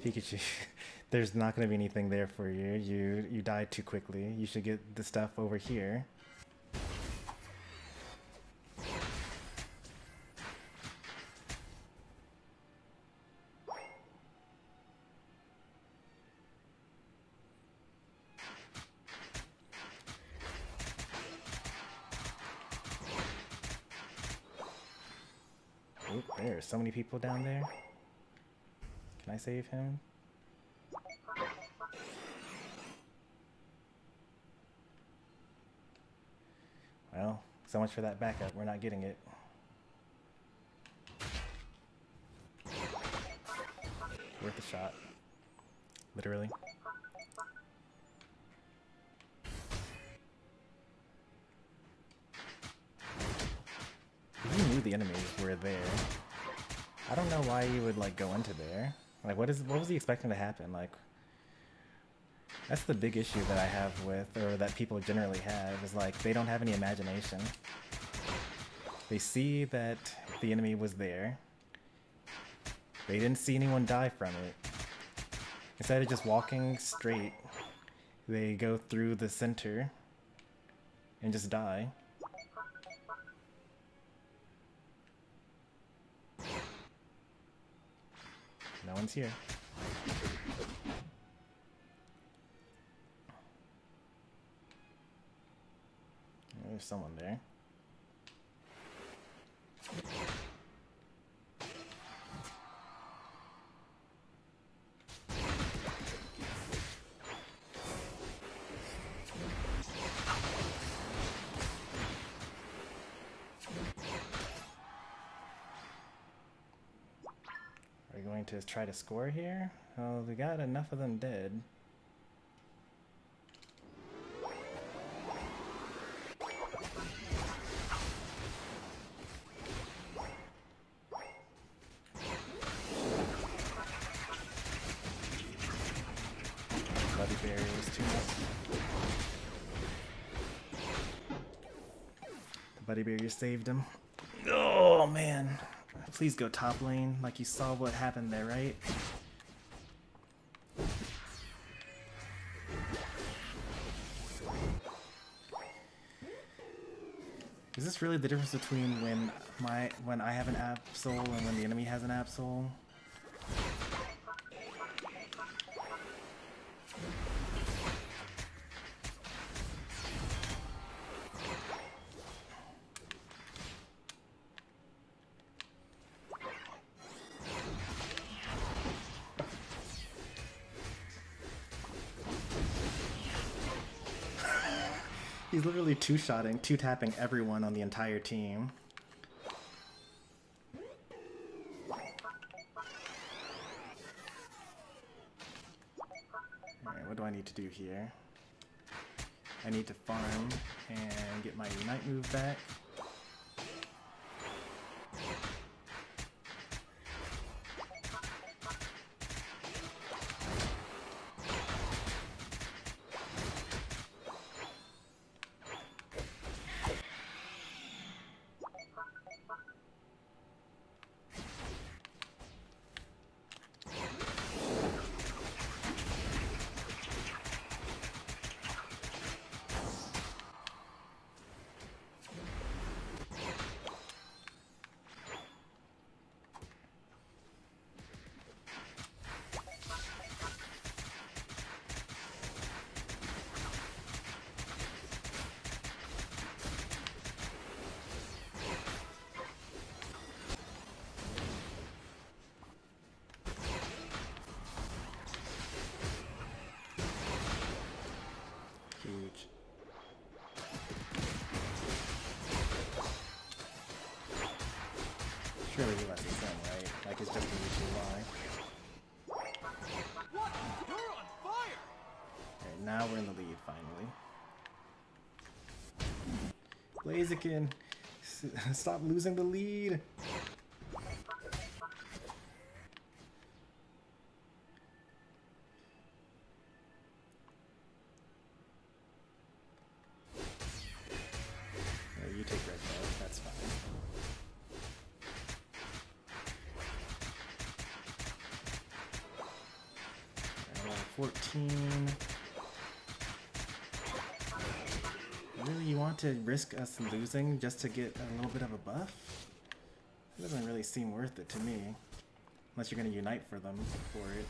Pikachu, there's not going to be anything there for you. You died too quickly. You should get the stuff over here. Oop, there are so many people down there. Can I save him? Well, so much for that backup. We're not getting it. Worth a shot. Literally. You knew the enemies were there. I don't know why you would like go into there. Like, what was he expecting to happen? Like, that's the big issue that I have with, or that people generally have, is like they don't have any imagination. They see that the enemy was there. They didn't see anyone die from it. Instead of just walking straight, they go through the center and just die. No one's here. There's someone there. Are we going to try to score here? Oh, we got enough of them dead. Bloody barrier was too much. The buddy barrier saved him. Oh man. Please go top lane, like you saw what happened there, right? Is this really the difference between when I have an Absol and when the enemy has an Absol? He's literally two-shotting, two-tapping everyone on the entire team. Alright, what do I need to do here? I need to farm and get my Unite move back. really less the same, right? Like it's just a Mewtwo What? You're on fire! Alright, now we're in the lead finally. Blaziken! Stop losing the lead! You take red though, that's fine. 14. Really, you want to risk us losing just to get a little bit of a buff? It doesn't really seem worth it to me. Unless you're going to unite for them for it.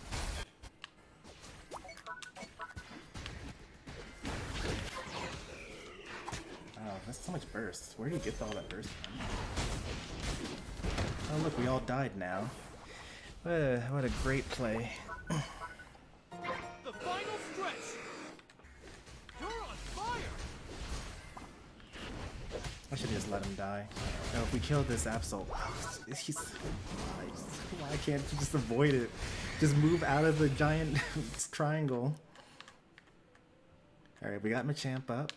Oh, that's so much burst. Where do you get all that burst from? Oh look, we all died now. What a great play. The final stretch! You're on fire! I should just let him die. Oh, if we kill this Absol, why can't you just avoid it? Just move out of the giant triangle. Alright, we got Machamp up.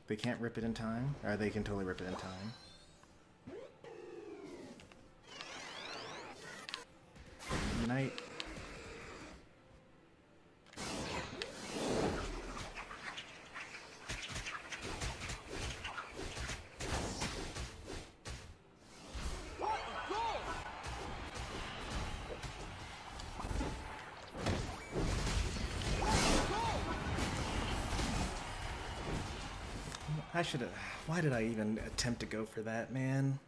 They can't rip it in time. Or they can totally rip it in time. Unite. What a goal! I should have. Why did I even attempt to go for that, man?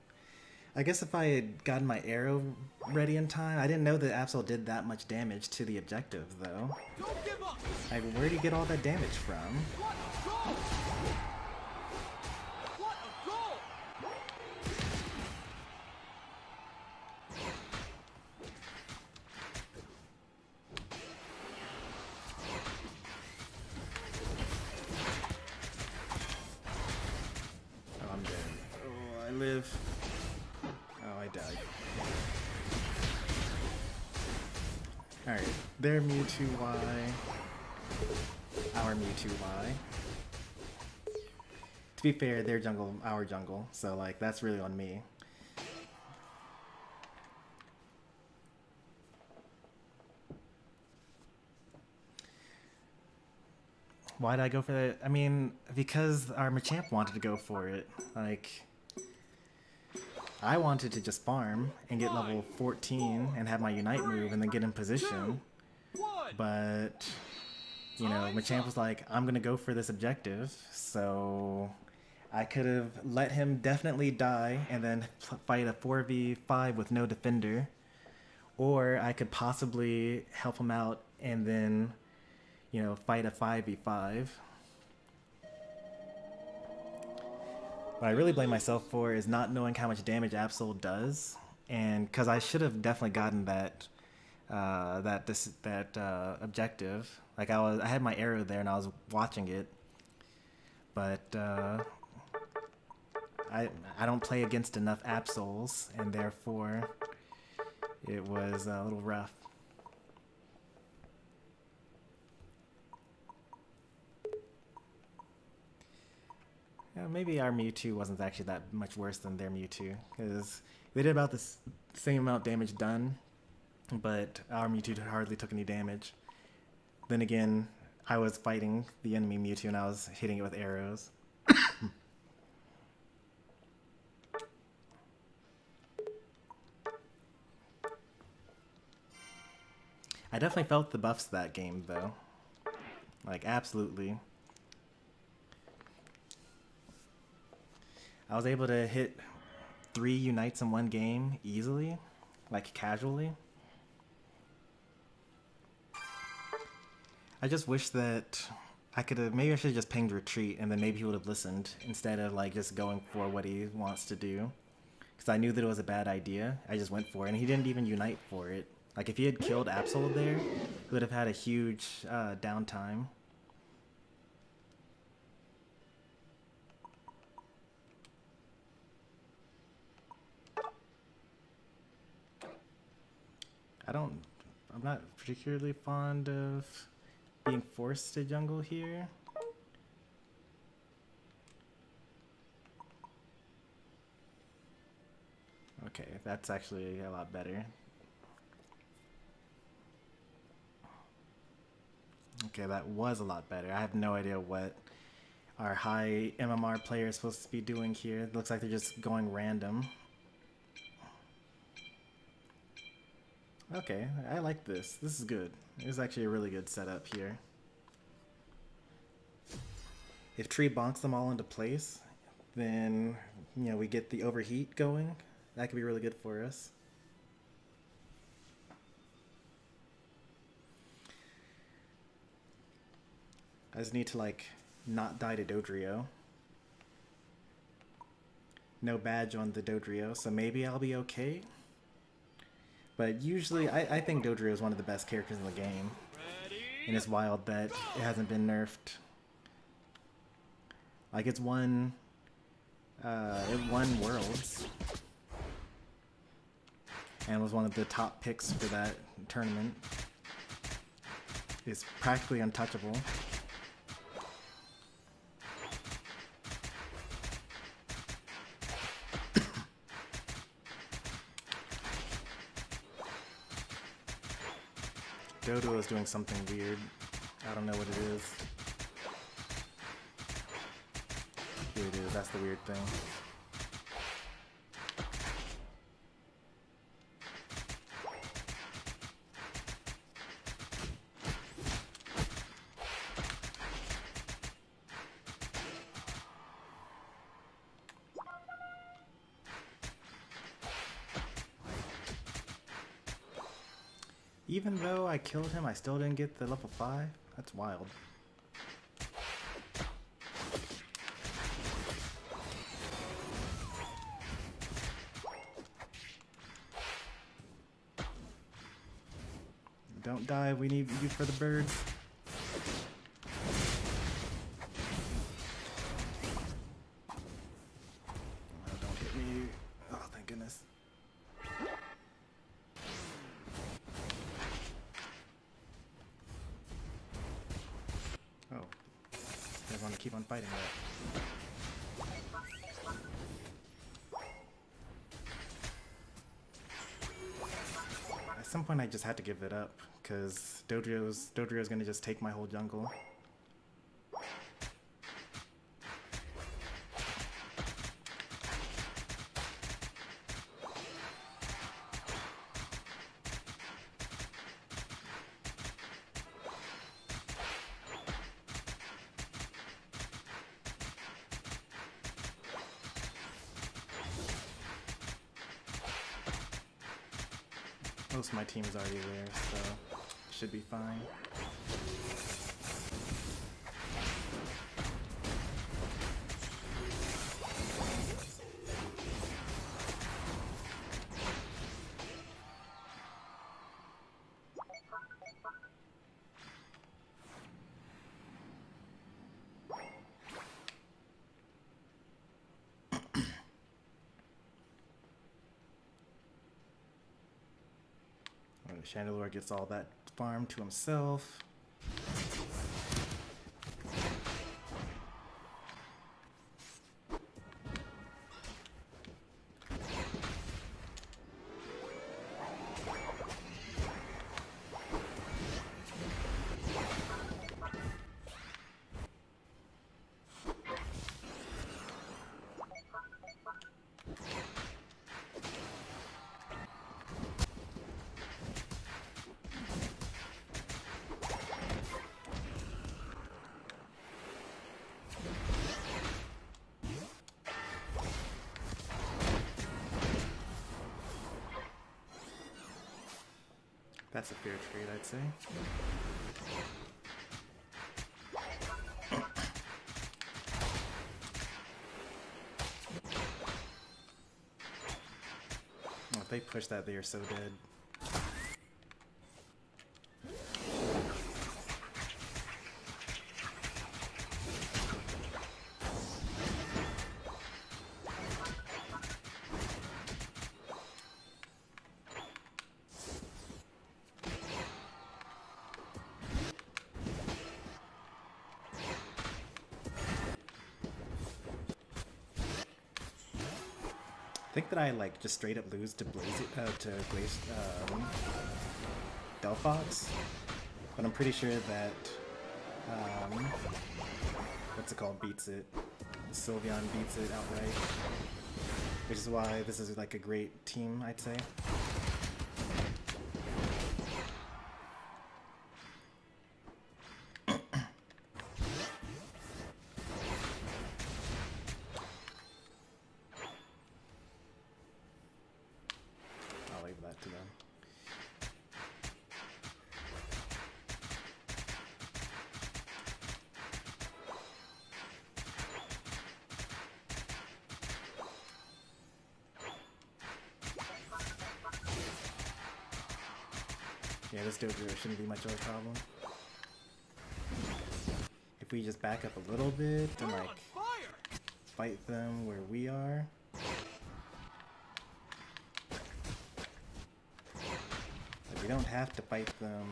I guess if I had gotten my arrow ready in time, I didn't know that Absol did that much damage to the objective, though. Don't give up! Like, where do you get all that damage from? What a goal! What a goal! Oh, I'm dead. Oh, I live. Oh, I died. Alright, their Mewtwo-Y. Our Mewtwo-Y. To be fair, their jungle, our jungle, so like, that's really on me. Why did I go for that? I mean, because our Machamp wanted to go for it. Like, I wanted to just farm and get level 14 and have my Unite move and then get in position. But, you know, Machamp was like, I'm going to go for this objective. So I could have let him definitely die and then fight a 4v5 with no defender. Or I could possibly help him out and then, you know, fight a 5v5. What I really blame myself for is not knowing how much damage Absol does, and because I should have definitely gotten that objective. Like I had my arrow there and I was watching it, but I don't play against enough Absols, and therefore it was a little rough. Yeah, maybe our Mewtwo wasn't actually that much worse than their Mewtwo, because they did about the same amount damage done, but our Mewtwo hardly took any damage. Then again, I was fighting the enemy Mewtwo and I was hitting it with arrows. I definitely felt the buffs that game, though. Like, absolutely. I was able to hit 3 Unites in one game easily, like casually. I just wish that I could have, maybe I should have just pinged retreat and then maybe he would have listened instead of like just going for what he wants to do. Because I knew that it was a bad idea. I just went for it and he didn't even unite for it. Like if he had killed Absol there, he would have had a huge downtime. I'm not particularly fond of being forced to jungle here. Okay, that's actually a lot better. Okay, that was a lot better. I have no idea what our high MMR player is supposed to be doing here. It looks like they're just going random. Okay, I like this. This is good. This is actually a really good setup here. If Tree bonks them all into place, then, you know, we get the overheat going. That could be really good for us. I just need to, like, not die to Dodrio. No badge on the Dodrio, so maybe I'll be okay. But usually, I think Dodrio is one of the best characters in the game. And it's wild that it hasn't been nerfed. Like, it won Worlds. And was one of the top picks for that tournament. It's practically untouchable. Dodo is doing something weird. I don't know what it is. Here it is, that's the weird thing. Even though I killed him, I still didn't get the level 5? That's wild. Don't die, we need you for the birds. Oh, don't hit me. Oh, thank goodness. Oh, I want to keep on fighting that. At some point I just had to give it up, because Dodrio's gonna just take my whole jungle. Most of my team is already there, so should be fine. Chandelure gets all that farm to himself. That's a fair trade, I'd say. Oh, if they push that, they are so dead. think that I like just straight up lose to Glaze Delphox, but I'm pretty sure that what's it called beats it. Sylveon beats it outright, which is why this is like a great team, I'd say. I'll leave that to them. Yeah, this Dojo shouldn't be much of a problem. If we just back up a little bit and like fight them where we are. Like, we don't have to fight them.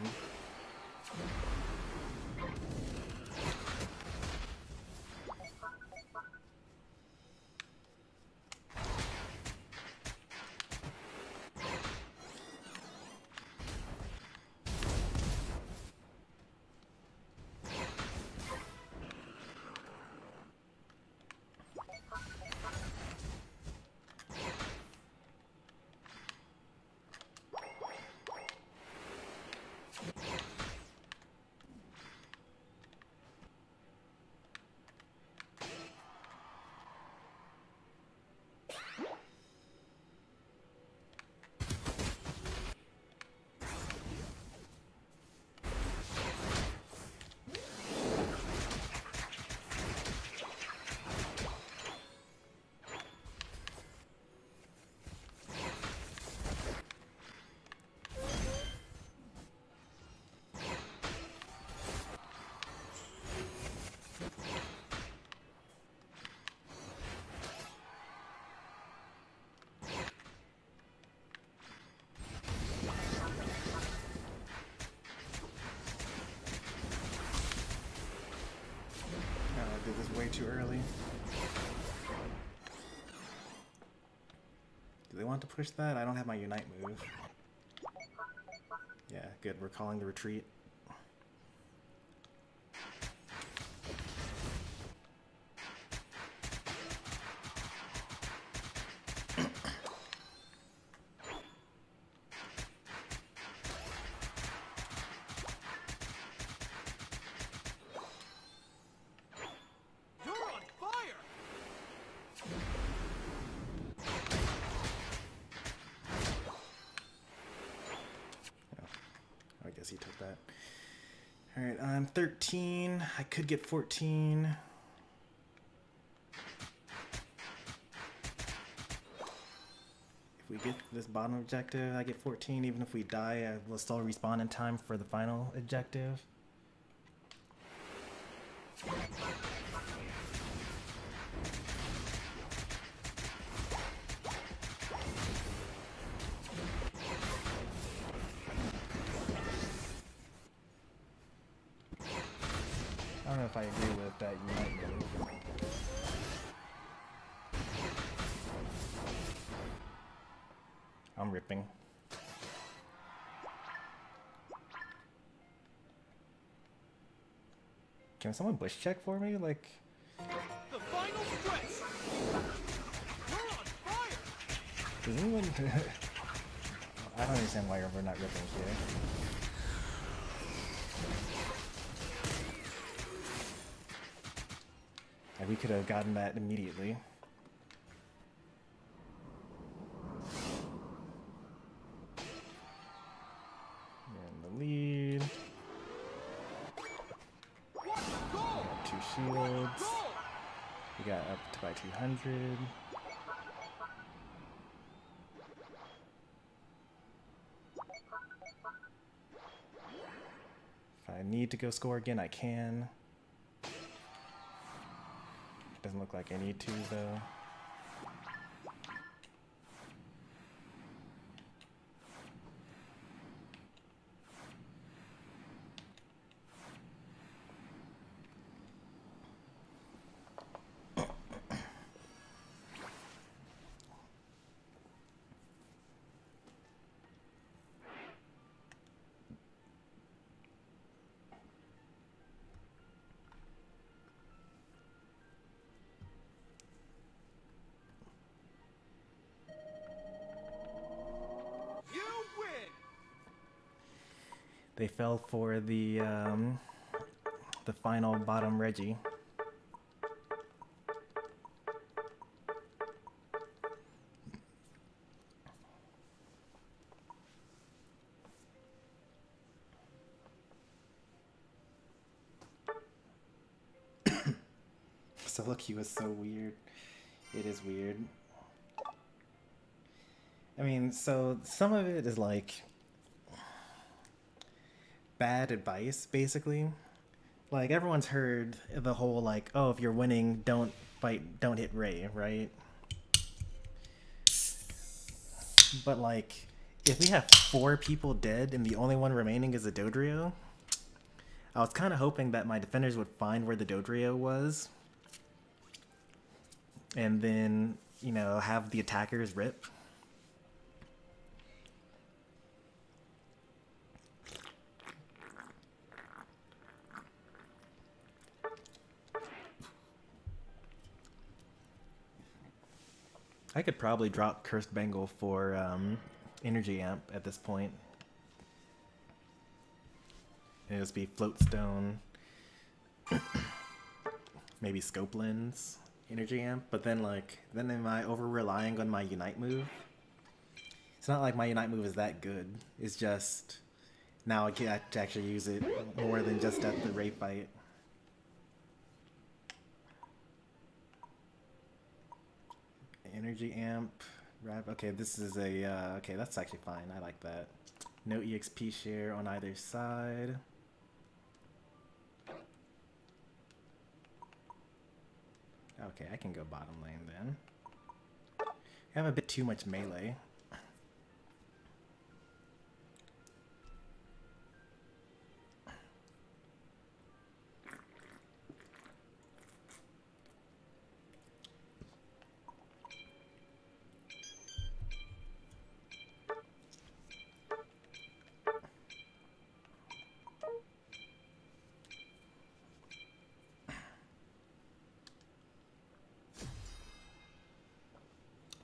Did this way too early. Do they want to push that? I don't have my Unite move. Yeah, good. We're calling the retreat. He took that. Alright, I'm 13. I could get 14. If we get this bottom objective, I get 14. Even if we die, I will still respawn in time for the final objective. I don't know if I agree with that Unite move. I'm ripping. Can someone bush check for me? Like, The final stretch. You're on fire. does anyone? I don't understand why we're not ripping here. And we could have gotten that immediately. In the lead. Got 2 shields. We got up to by 200. If I need to go score again, I can. Doesn't look like I need to, though. They fell for the final bottom Reggie. So look, he was so weird. It is weird. I mean, so some of it is like bad advice, basically. Like everyone's heard the whole like, oh, if you're winning, don't hit Ray, right? But like, if we have 4 people dead and the only one remaining is a Dodrio, I was kind of hoping that my defenders would find where the Dodrio was, and then, you know, have the attackers rip. I could probably drop Cursed Bangle for Energy Amp at this point. It'll just be Floatstone, maybe Scope Lens, Energy Amp, but then am I over relying on my Unite move? It's not like my Unite move is that good. It's just now I get to actually use it more than just at the Ray fight. Energy Amp, okay, this is a, okay, that's actually fine, I like that. No EXP share on either side. Okay, I can go bottom lane then. I have a bit too much melee.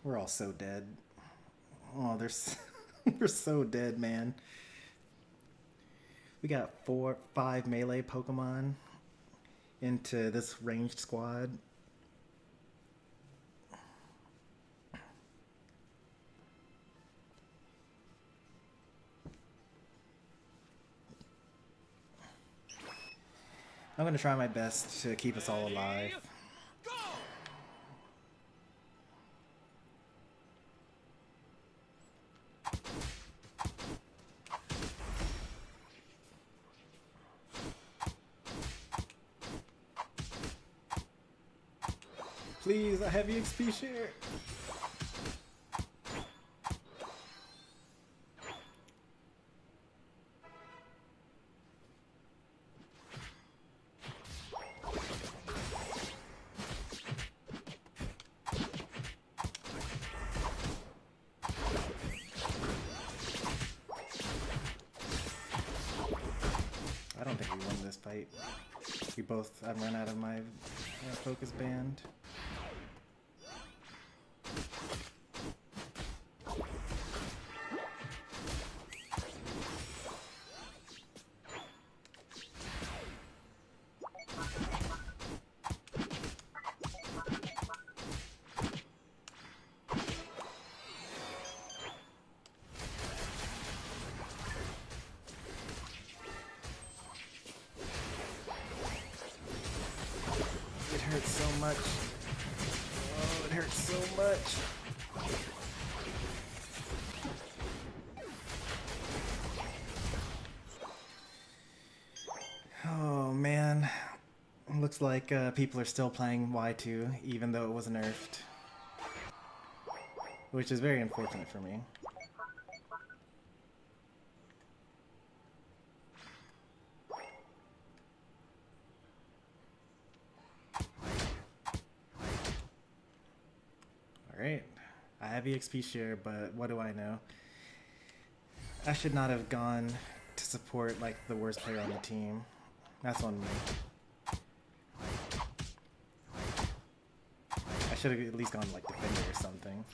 We're all so dead. Oh, we're so dead, man. We got 5 melee Pokemon into this ranged squad. I'm gonna try my best to keep us all alive. Please, a heavy XP share. I don't think we won this fight. I've run out of my focus band. It hurts so much. Oh, it hurts so much. Oh man. Looks like people are still playing Y2 even though it was nerfed. Which is very unfortunate for me. Alright, I have EXP share, but what do I know? I should not have gone to support like the worst player on the team. That's on me. I should have at least gone like defender or something.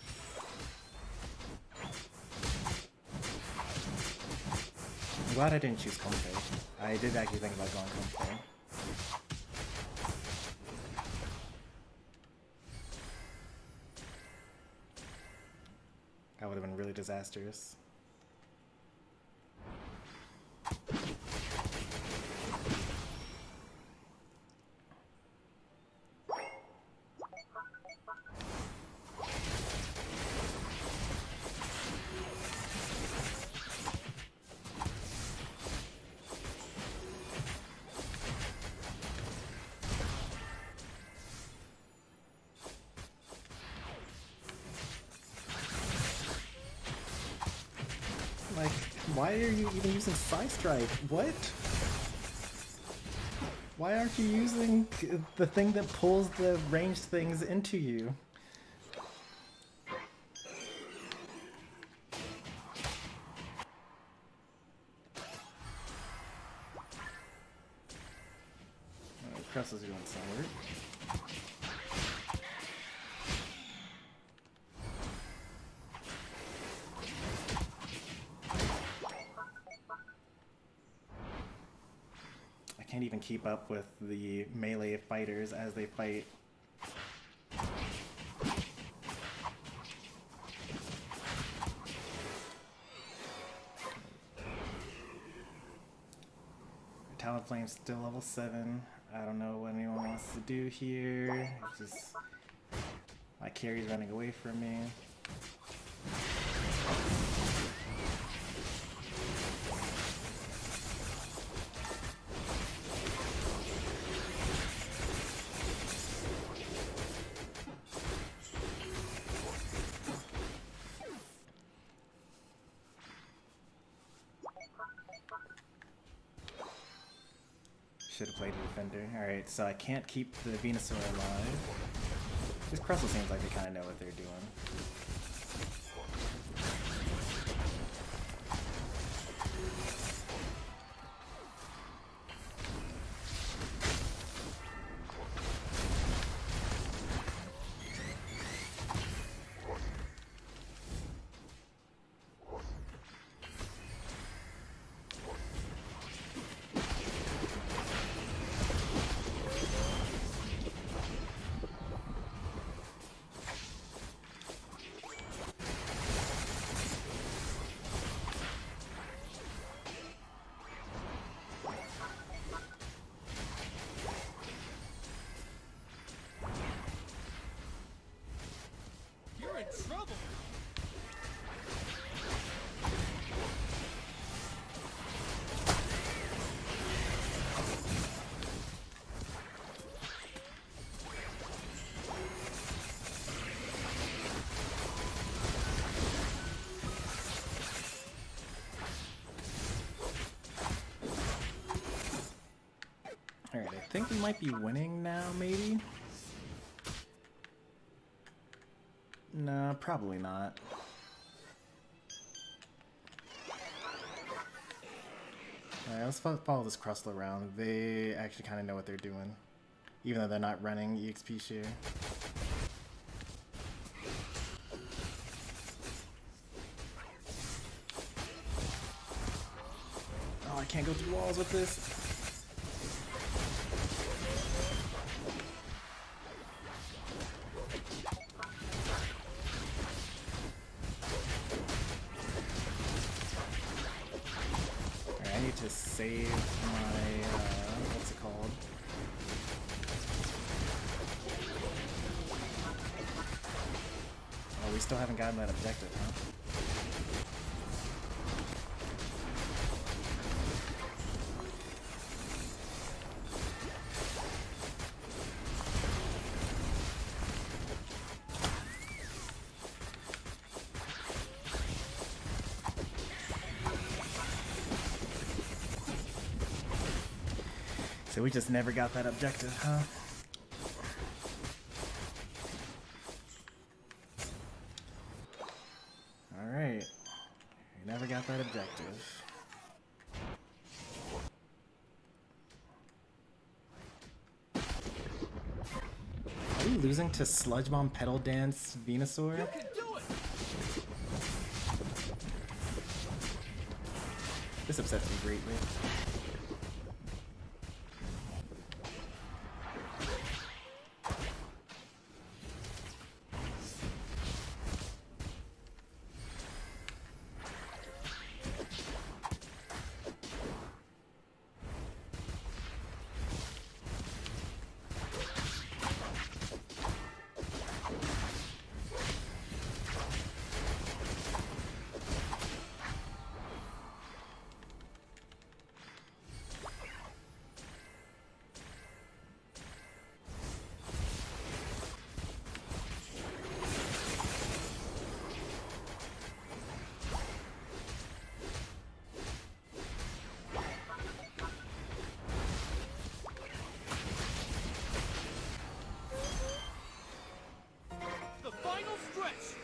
glad I didn't choose Comfey. I did actually think about going Comfey. That would have been really disastrous. Like, why are you even using Side Strike? What? Why aren't you using the thing that pulls the ranged things into you? Crestle's doing some work. Can't even keep up with the melee fighters as they fight. Talonflame's still level 7. I don't know what anyone wants to do here. It's just my carry's running away from me. Should have played a defender. Alright, so I can't keep the Venusaur alive. This Crustle seems like they kind of know what they're doing. You're in trouble. Alright, I think we might be winning now, maybe? No, probably not. Alright, let's follow this Crustle around. They actually kind of know what they're doing, even though they're not running EXP share. Oh, I can't go through walls with this. To save my, what's it called? Oh, we still haven't gotten that objective, huh? So we just never got that objective, huh? Alright. We never got that objective. Are we losing to Sludge Bomb Petal Dance Venusaur? You can do it. This upsets me greatly. The final stretch.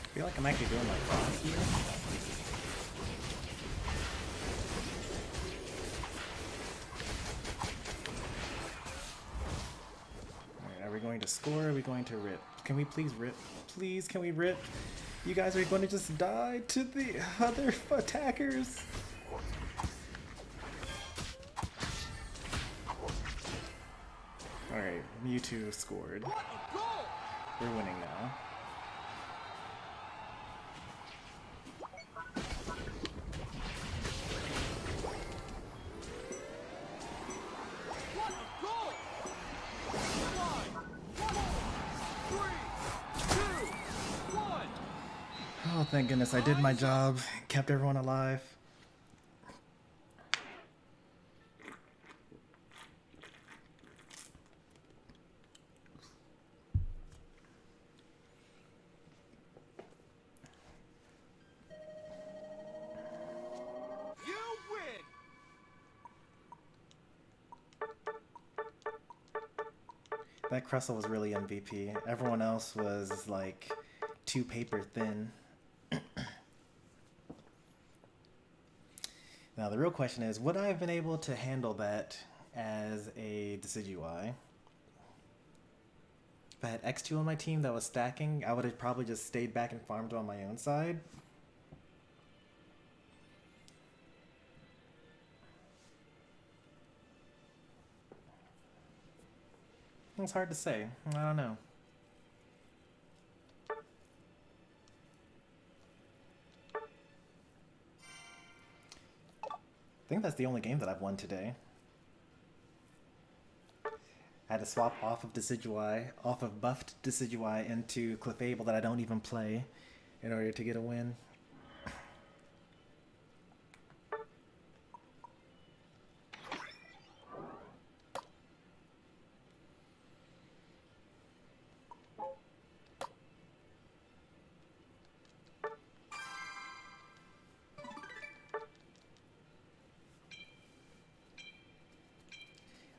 I feel like I'm actually doing my boss here. Alright, are we going to score or are we going to rip? Can we please rip? Please, can we rip? You guys are going to just die to the other attackers. Alright, Mewtwo scored. What a goal! We're winning now. What a goal! 5, 4, 3, 2, 1. Oh, thank goodness I did my job. Kept everyone alive. You win! That Crustle was really MVP. Everyone else was like too paper thin. Now the real question is, would I have been able to handle that as a Decidueye? If I had X2 on my team that was stacking, I would have probably just stayed back and farmed on my own side. It's hard to say. I don't know. I think that's the only game that I've won today. I had to swap off of Decidueye, off of buffed Decidueye into Clefable that I don't even play in order to get a win.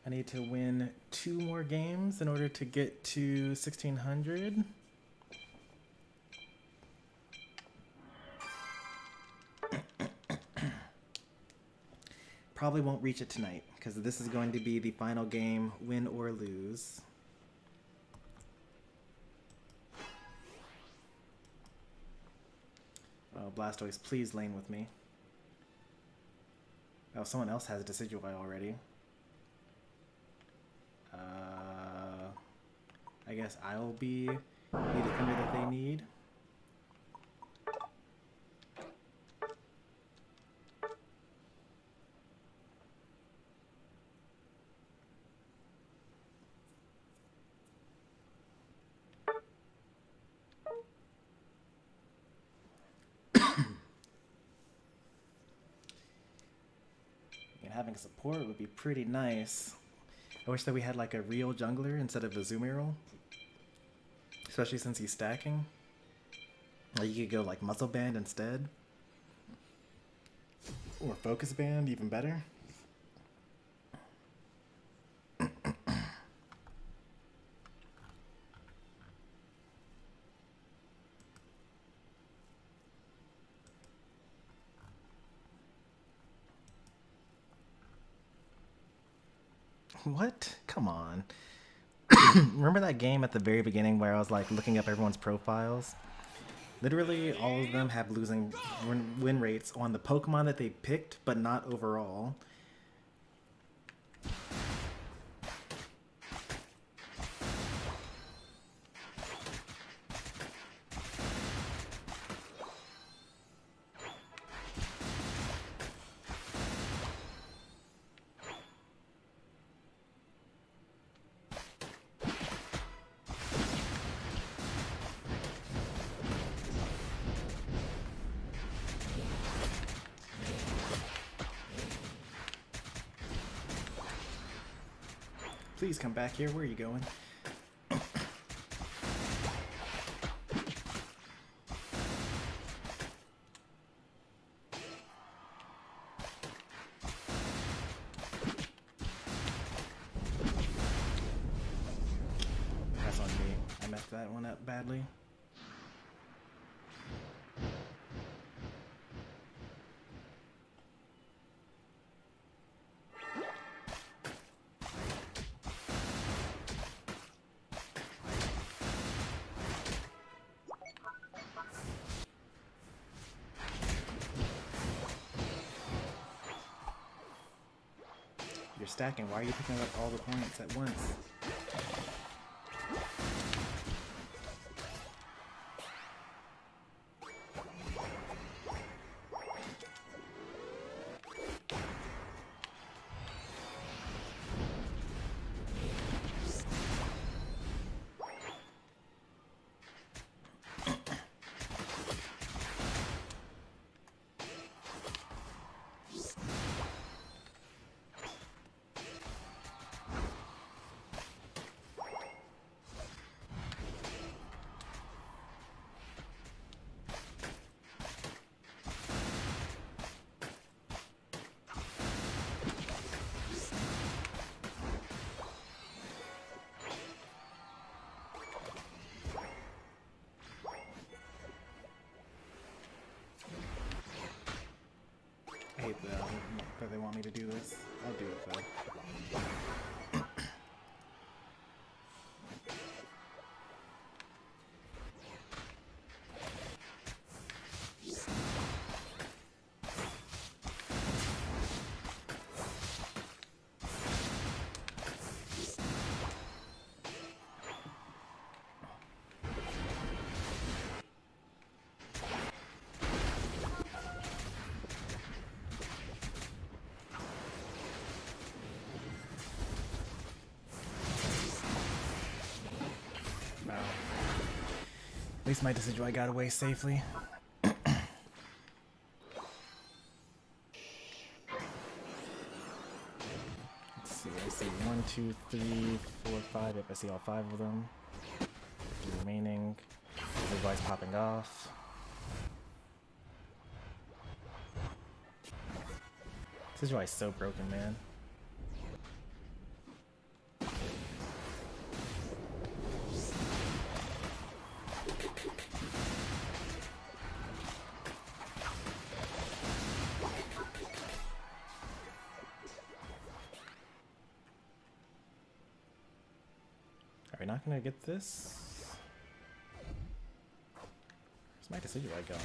I need to win 2 more games in order to get to 1600. Probably won't reach it tonight because this is going to be the final game, win or lose. Oh, Blastoise, please lane with me. Oh, someone else has a Decidueye already. I guess I'll be the defender that they need. And having support would be pretty nice. I wish that we had like a real jungler instead of a Zoomerl. Especially since he's stacking. Or you could go like Muzzle Band instead. Or Focus Band, even better. What? Come on. Remember that game at the very beginning where I was like looking up everyone's profiles? Literally all of them have losing win rates on the Pokemon that they picked, but not overall. Please come back here. Where are you going? That's on me. I messed that one up badly. You're stacking. Why are you picking up all the points at once? I hate that they want me to do this. I'll do it though. At least my Decidueye got away safely. Let's see, I see 1, 2, 3, 4, 5. Yep, I see all 5 of them. The remaining. Decidueye's popping off. Decidueye's so broken, man. Are we not gonna get this? Where's my Decidueye going?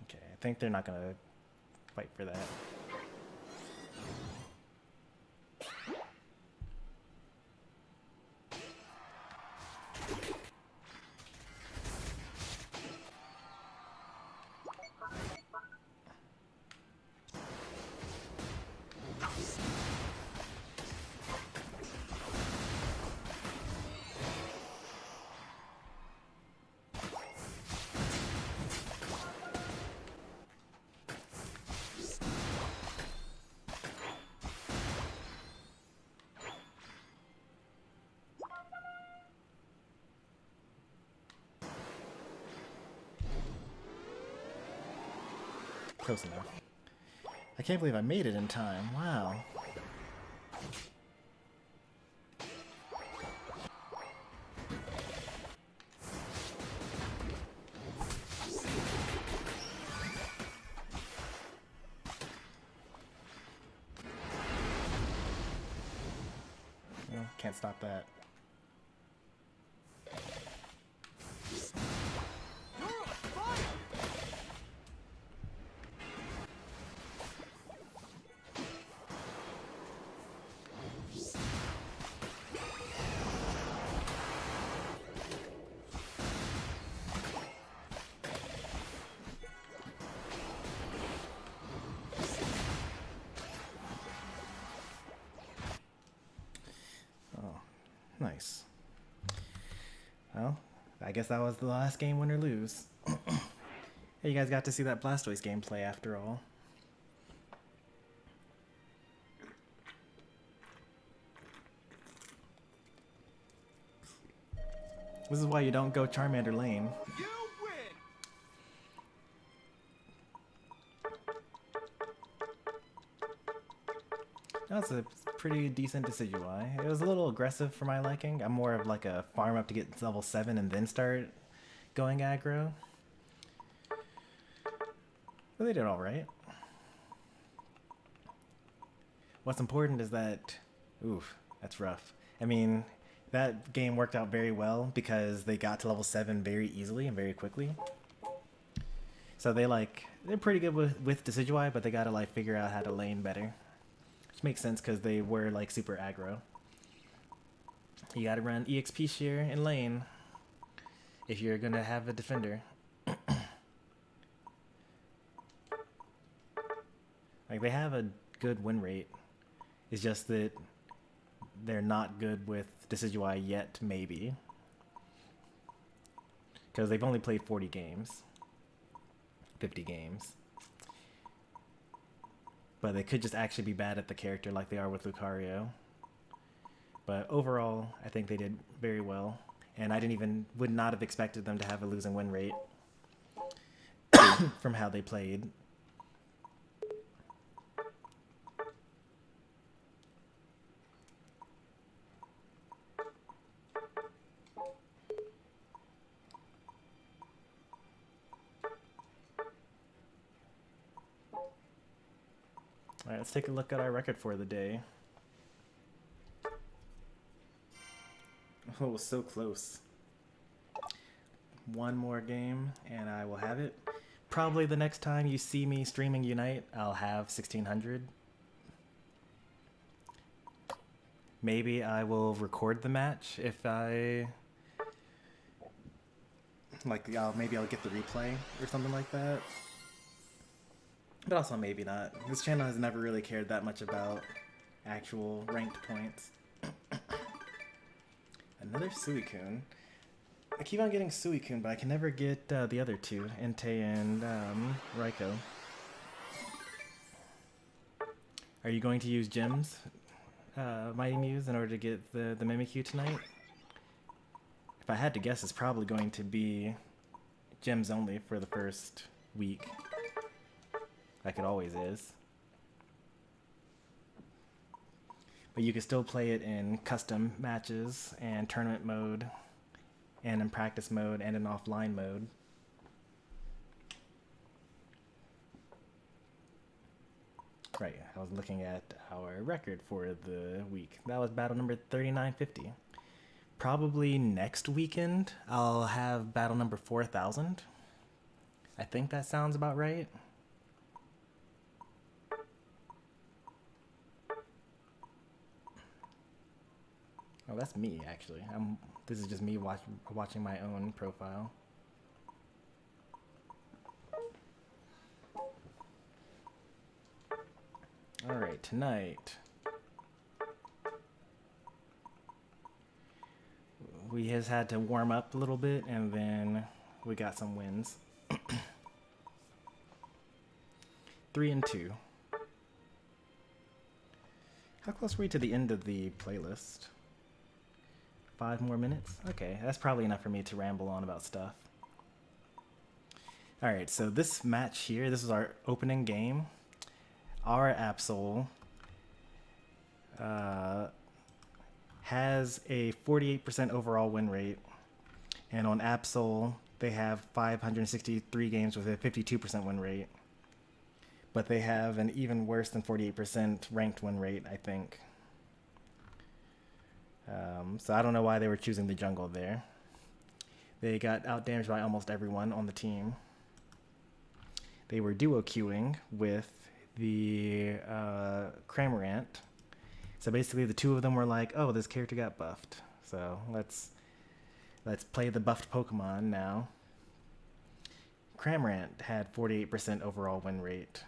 Okay, I think they're not gonna fight for that. Close enough. I can't believe I made it in time. Wow. Well, can't stop that. You're on fire! Nice. Well, I guess that was the last game, win or lose. Hey, you guys got to see that Blastoise gameplay after all. This is why you don't go Charmander lane. You win! That's a pretty decent Decidueye. It was a little aggressive for my liking. I'm more of like a farm up to get to level 7 and then start going aggro. But they did alright. What's important is that... Oof, that's rough. I mean, that game worked out very well because they got to level 7 very easily and very quickly. So they're pretty good with Decidueye, but they gotta like figure out how to lane better. Which makes sense because they were like super aggro. You gotta run EXP shear in lane if you're gonna have a defender. Like, they have a good win rate. It's just that they're not good with Decidueye yet, maybe. Because they've only played 40 games. 50 games. But they could just actually be bad at the character like they are with Lucario. But overall, I think they did very well. And I would not have expected them to have a losing win rate from how they played. Alright, let's take a look at our record for the day. Oh, so close. One more game and I will have it. Probably the next time you see me streaming Unite, I'll have 1600. Maybe I will record the match if I... maybe I'll get the replay or something like that. But also maybe not. This channel has never really cared that much about actual ranked points. Another Suicune. I keep on getting Suicune, but I can never get the other two, Entei and Raikou. Are you going to use gems, Mighty Muse, in order to get the Mimikyu tonight? If I had to guess, it's probably going to be gems only for the first week. Like it always is. But you can still play it in custom matches and tournament mode and in practice mode and in offline mode. Right, I was looking at our record for the week. That was battle number 3950. Probably next weekend I'll have battle number 4000. I think that sounds about right. Oh, that's me, actually. This is just me watching my own profile. Alright, tonight we has had to warm up a little bit, and then we got some wins. 3-2. How close were we to the end of the playlist? 5 more minutes? Okay, that's probably enough for me to ramble on about stuff. All right, so this match here, this is our opening game. Our Absol has a 48% overall win rate, and on Absol they have 563 games with a 52% win rate. But they have an even worse than 48% ranked win rate, I think. So I don't know why they were choosing the jungle there. They got outdamaged by almost everyone on the team. They were duo queuing with the Cramorant. So basically the two of them were like, oh, this character got buffed. So let's play the buffed Pokemon now. Cramorant had 48% overall win rate.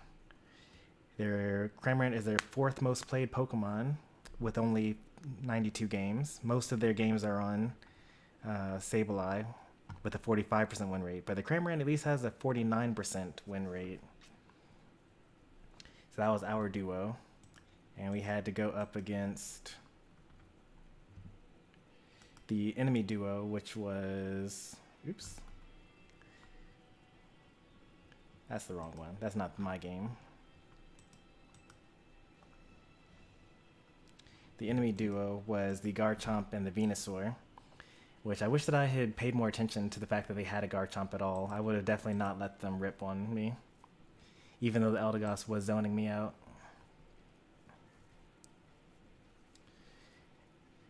Their Cramorant is their fourth most played Pokemon with only 92 games. Most of their games are on Sableye with a 45% win rate, but the Cramorant at least has a 49% win rate. So that was our duo, and we had to go up against the enemy duo, which was, oops, that's the wrong one. That's not my game. The enemy duo was the Garchomp and the Venusaur, which I wish that I had paid more attention to the fact that they had a Garchomp at all. I would have definitely not let them rip on me, even though the Eldegoss was zoning me out.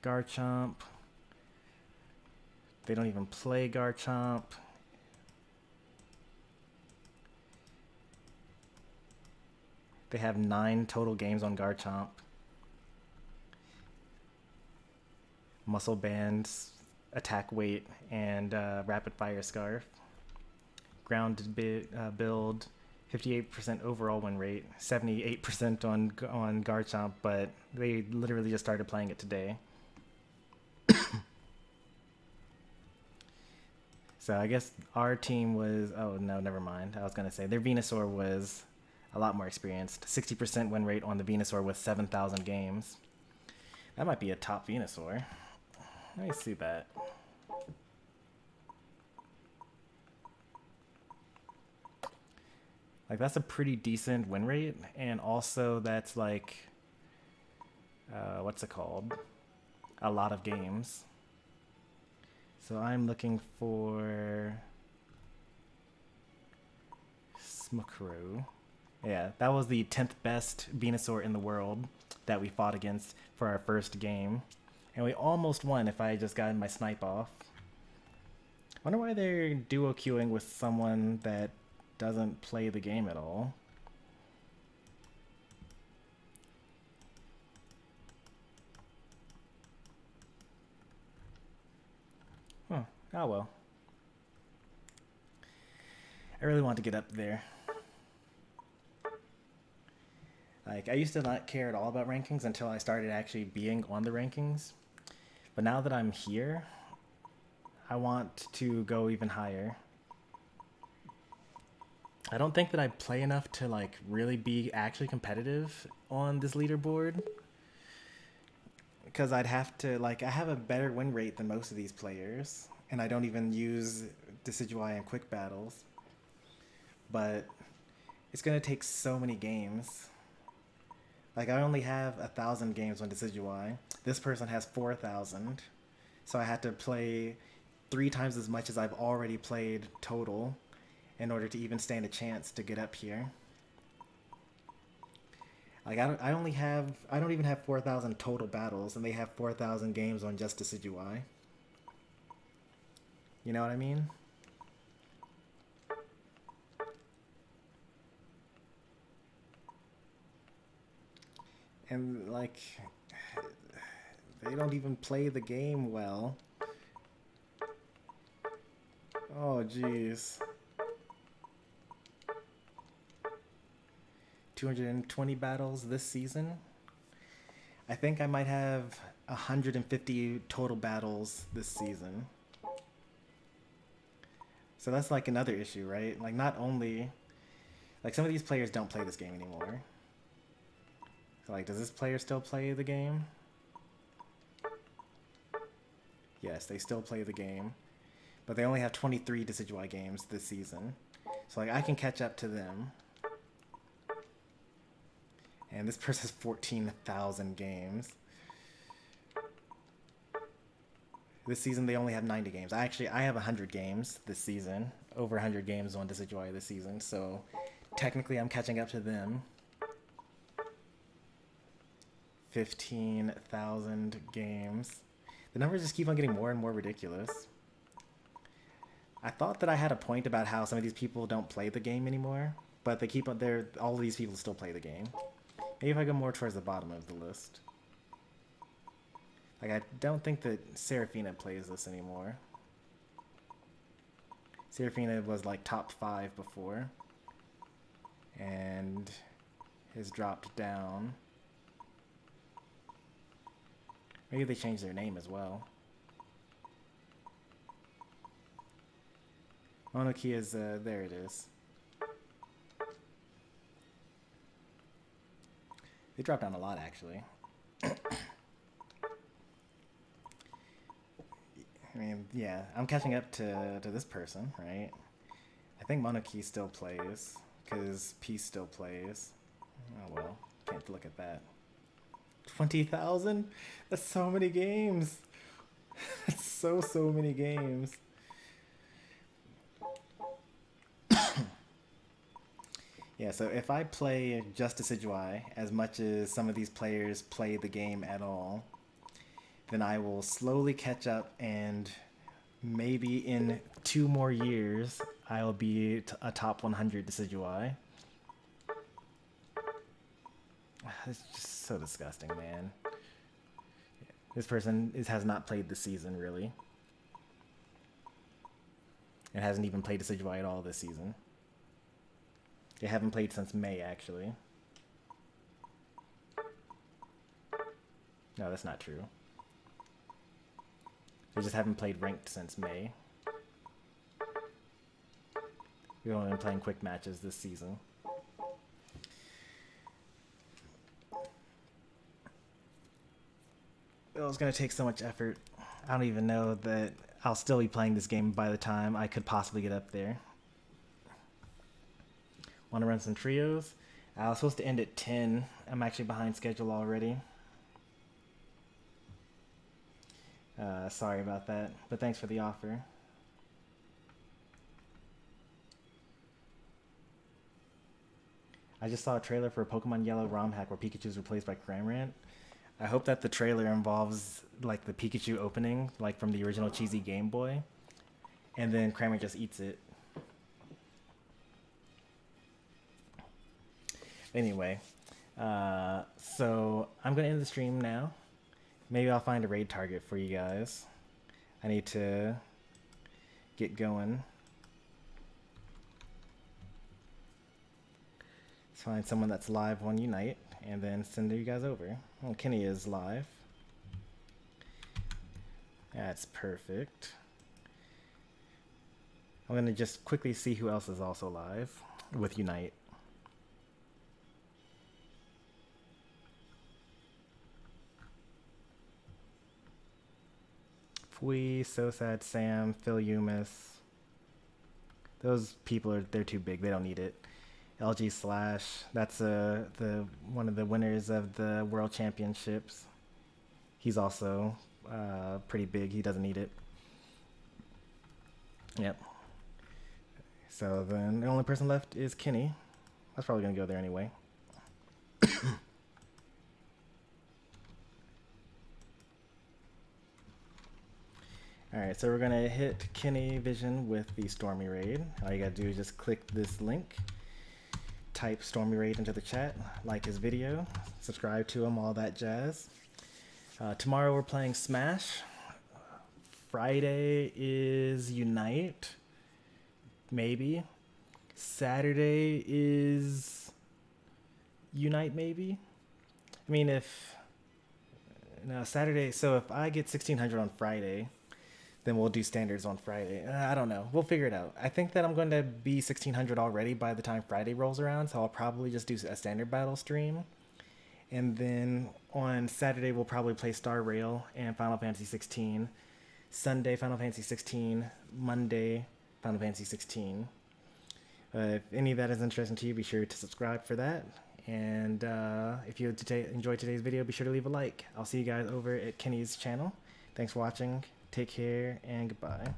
Garchomp. They don't even play Garchomp. They have 9 total games on Garchomp. Muscle Bands, Attack Weight, and Rapid Fire Scarf. Grounded build, 58% overall win rate, 78% on Garchomp, but they literally just started playing it today. So I guess our team was, oh no, never mind. I was going to say their Venusaur was a lot more experienced. 60% win rate on the Venusaur with 7,000 games. That might be a top Venusaur. Let me see that. Like, that's a pretty decent win rate, and also that's like, what's it called? A lot of games. So I'm looking for Smuckru. Yeah, that was the 10th best Venusaur in the world that we fought against for our first game. And we almost won if I had just gotten my snipe off. Wonder why they're duo queuing with someone that doesn't play the game at all. Huh. Oh well. I really want to get up there. Like, I used to not care at all about rankings until I started actually being on the rankings. But now that I'm here, I want to go even higher. I don't think that I play enough to like really be actually competitive on this leaderboard. Because I'd have to, like, I have a better win rate than most of these players. And I don't even use Decidueye in quick battles. But it's going to take so many games. Like, I only have 1,000 games on Decidueye. This person has 4,000. So I had to play 3 times as much as I've already played total in order to even stand a chance to get up here. Like, I don't even have 4,000 total battles, and they have 4,000 games on just Decidueye. You know what I mean? And, like, they don't even play the game well. Oh, jeez. 220 battles this season. I think I might have 150 total battles this season. So that's like another issue, right? Like, not only... Like, some of these players don't play this game anymore. So, like, does this player still play the game? Yes, they still play the game. But they only have 23 Decidueye games this season. So like I can catch up to them. And this person has 14,000 games. This season they only have 90 games. I have 100 games this season. Over 100 games on Decidueye this season. So technically I'm catching up to them. 15,000 games. The numbers just keep on getting more and more ridiculous. I thought that I had a point about how some of these people don't play the game anymore, but they keep on there. All of these people still play the game. Maybe if I go more towards the bottom of the list. Like I don't think that Seraphina plays this anymore. Seraphina was like top 5 before, and has dropped down. Maybe they changed their name as well. Monoki is, there it is. They dropped down a lot, actually. I mean, yeah, I'm catching up to this person, right? I think Monoki still plays, because Peace still plays. Oh well, can't look at that. 20,000? That's so many games. That's so many games. Yeah, so if I play just Decidueye as much as some of these players play the game at all, then I will slowly catch up, and maybe in 2 more years I'll be a top 100 Decidueye. It's just so disgusting, man. This person has not played this season, really. And hasn't even played Decidueye at all this season. They haven't played since May, actually. No, that's not true. They just haven't played ranked since May. We've only been playing quick matches this season. Oh, it's going to take so much effort. I don't even know that I'll still be playing this game by the time I could possibly get up there. Want to run some trios? I was supposed to end at 10. I'm actually behind schedule already. Sorry about that, but thanks for the offer. I just saw a trailer for a Pokemon Yellow ROM hack where Pikachu is replaced by Cramorant. I hope that the trailer involves like the Pikachu opening, like from the original cheesy Game Boy, and then Cramorant just eats it. Anyway, so I'm gonna end the stream now. Maybe I'll find a raid target for you guys. I need to get going. Let's find someone that's live on Unite and then send you guys over. Oh, Kenny is live. That's perfect. I'm gonna just quickly see who else is also live with Unite. Fui, So Sad Sam, Phil Umis. Those people they're too big. They don't need it. LG Slash. That's one of the winners of the World Championships. He's also pretty big. He doesn't need it. Yep. So then the only person left is Kenny. I was probably gonna go there anyway. Alright, so we're going to hit Kenny Vision with the Stormy Raid. All you got to do is just click this link, type Stormy Raid into the chat, like his video, subscribe to him, all that jazz. Tomorrow we're playing Smash. Friday is Unite, maybe. Saturday is Unite, maybe. I mean, no, Saturday, so if I get 1600 on Friday, then we'll do standards on Friday. I don't know. We'll figure it out. I think that I'm going to be 1600 already by the time Friday rolls around, so I'll probably just do a standard battle stream. And then on Saturday, we'll probably play Star Rail and Final Fantasy 16. Sunday, Final Fantasy 16. Monday, Final Fantasy 16. If any of that is interesting to you, be sure to subscribe for that. And if you enjoyed today's video, be sure to leave a like. I'll see you guys over at Kenny's channel. Thanks for watching. Take care and goodbye.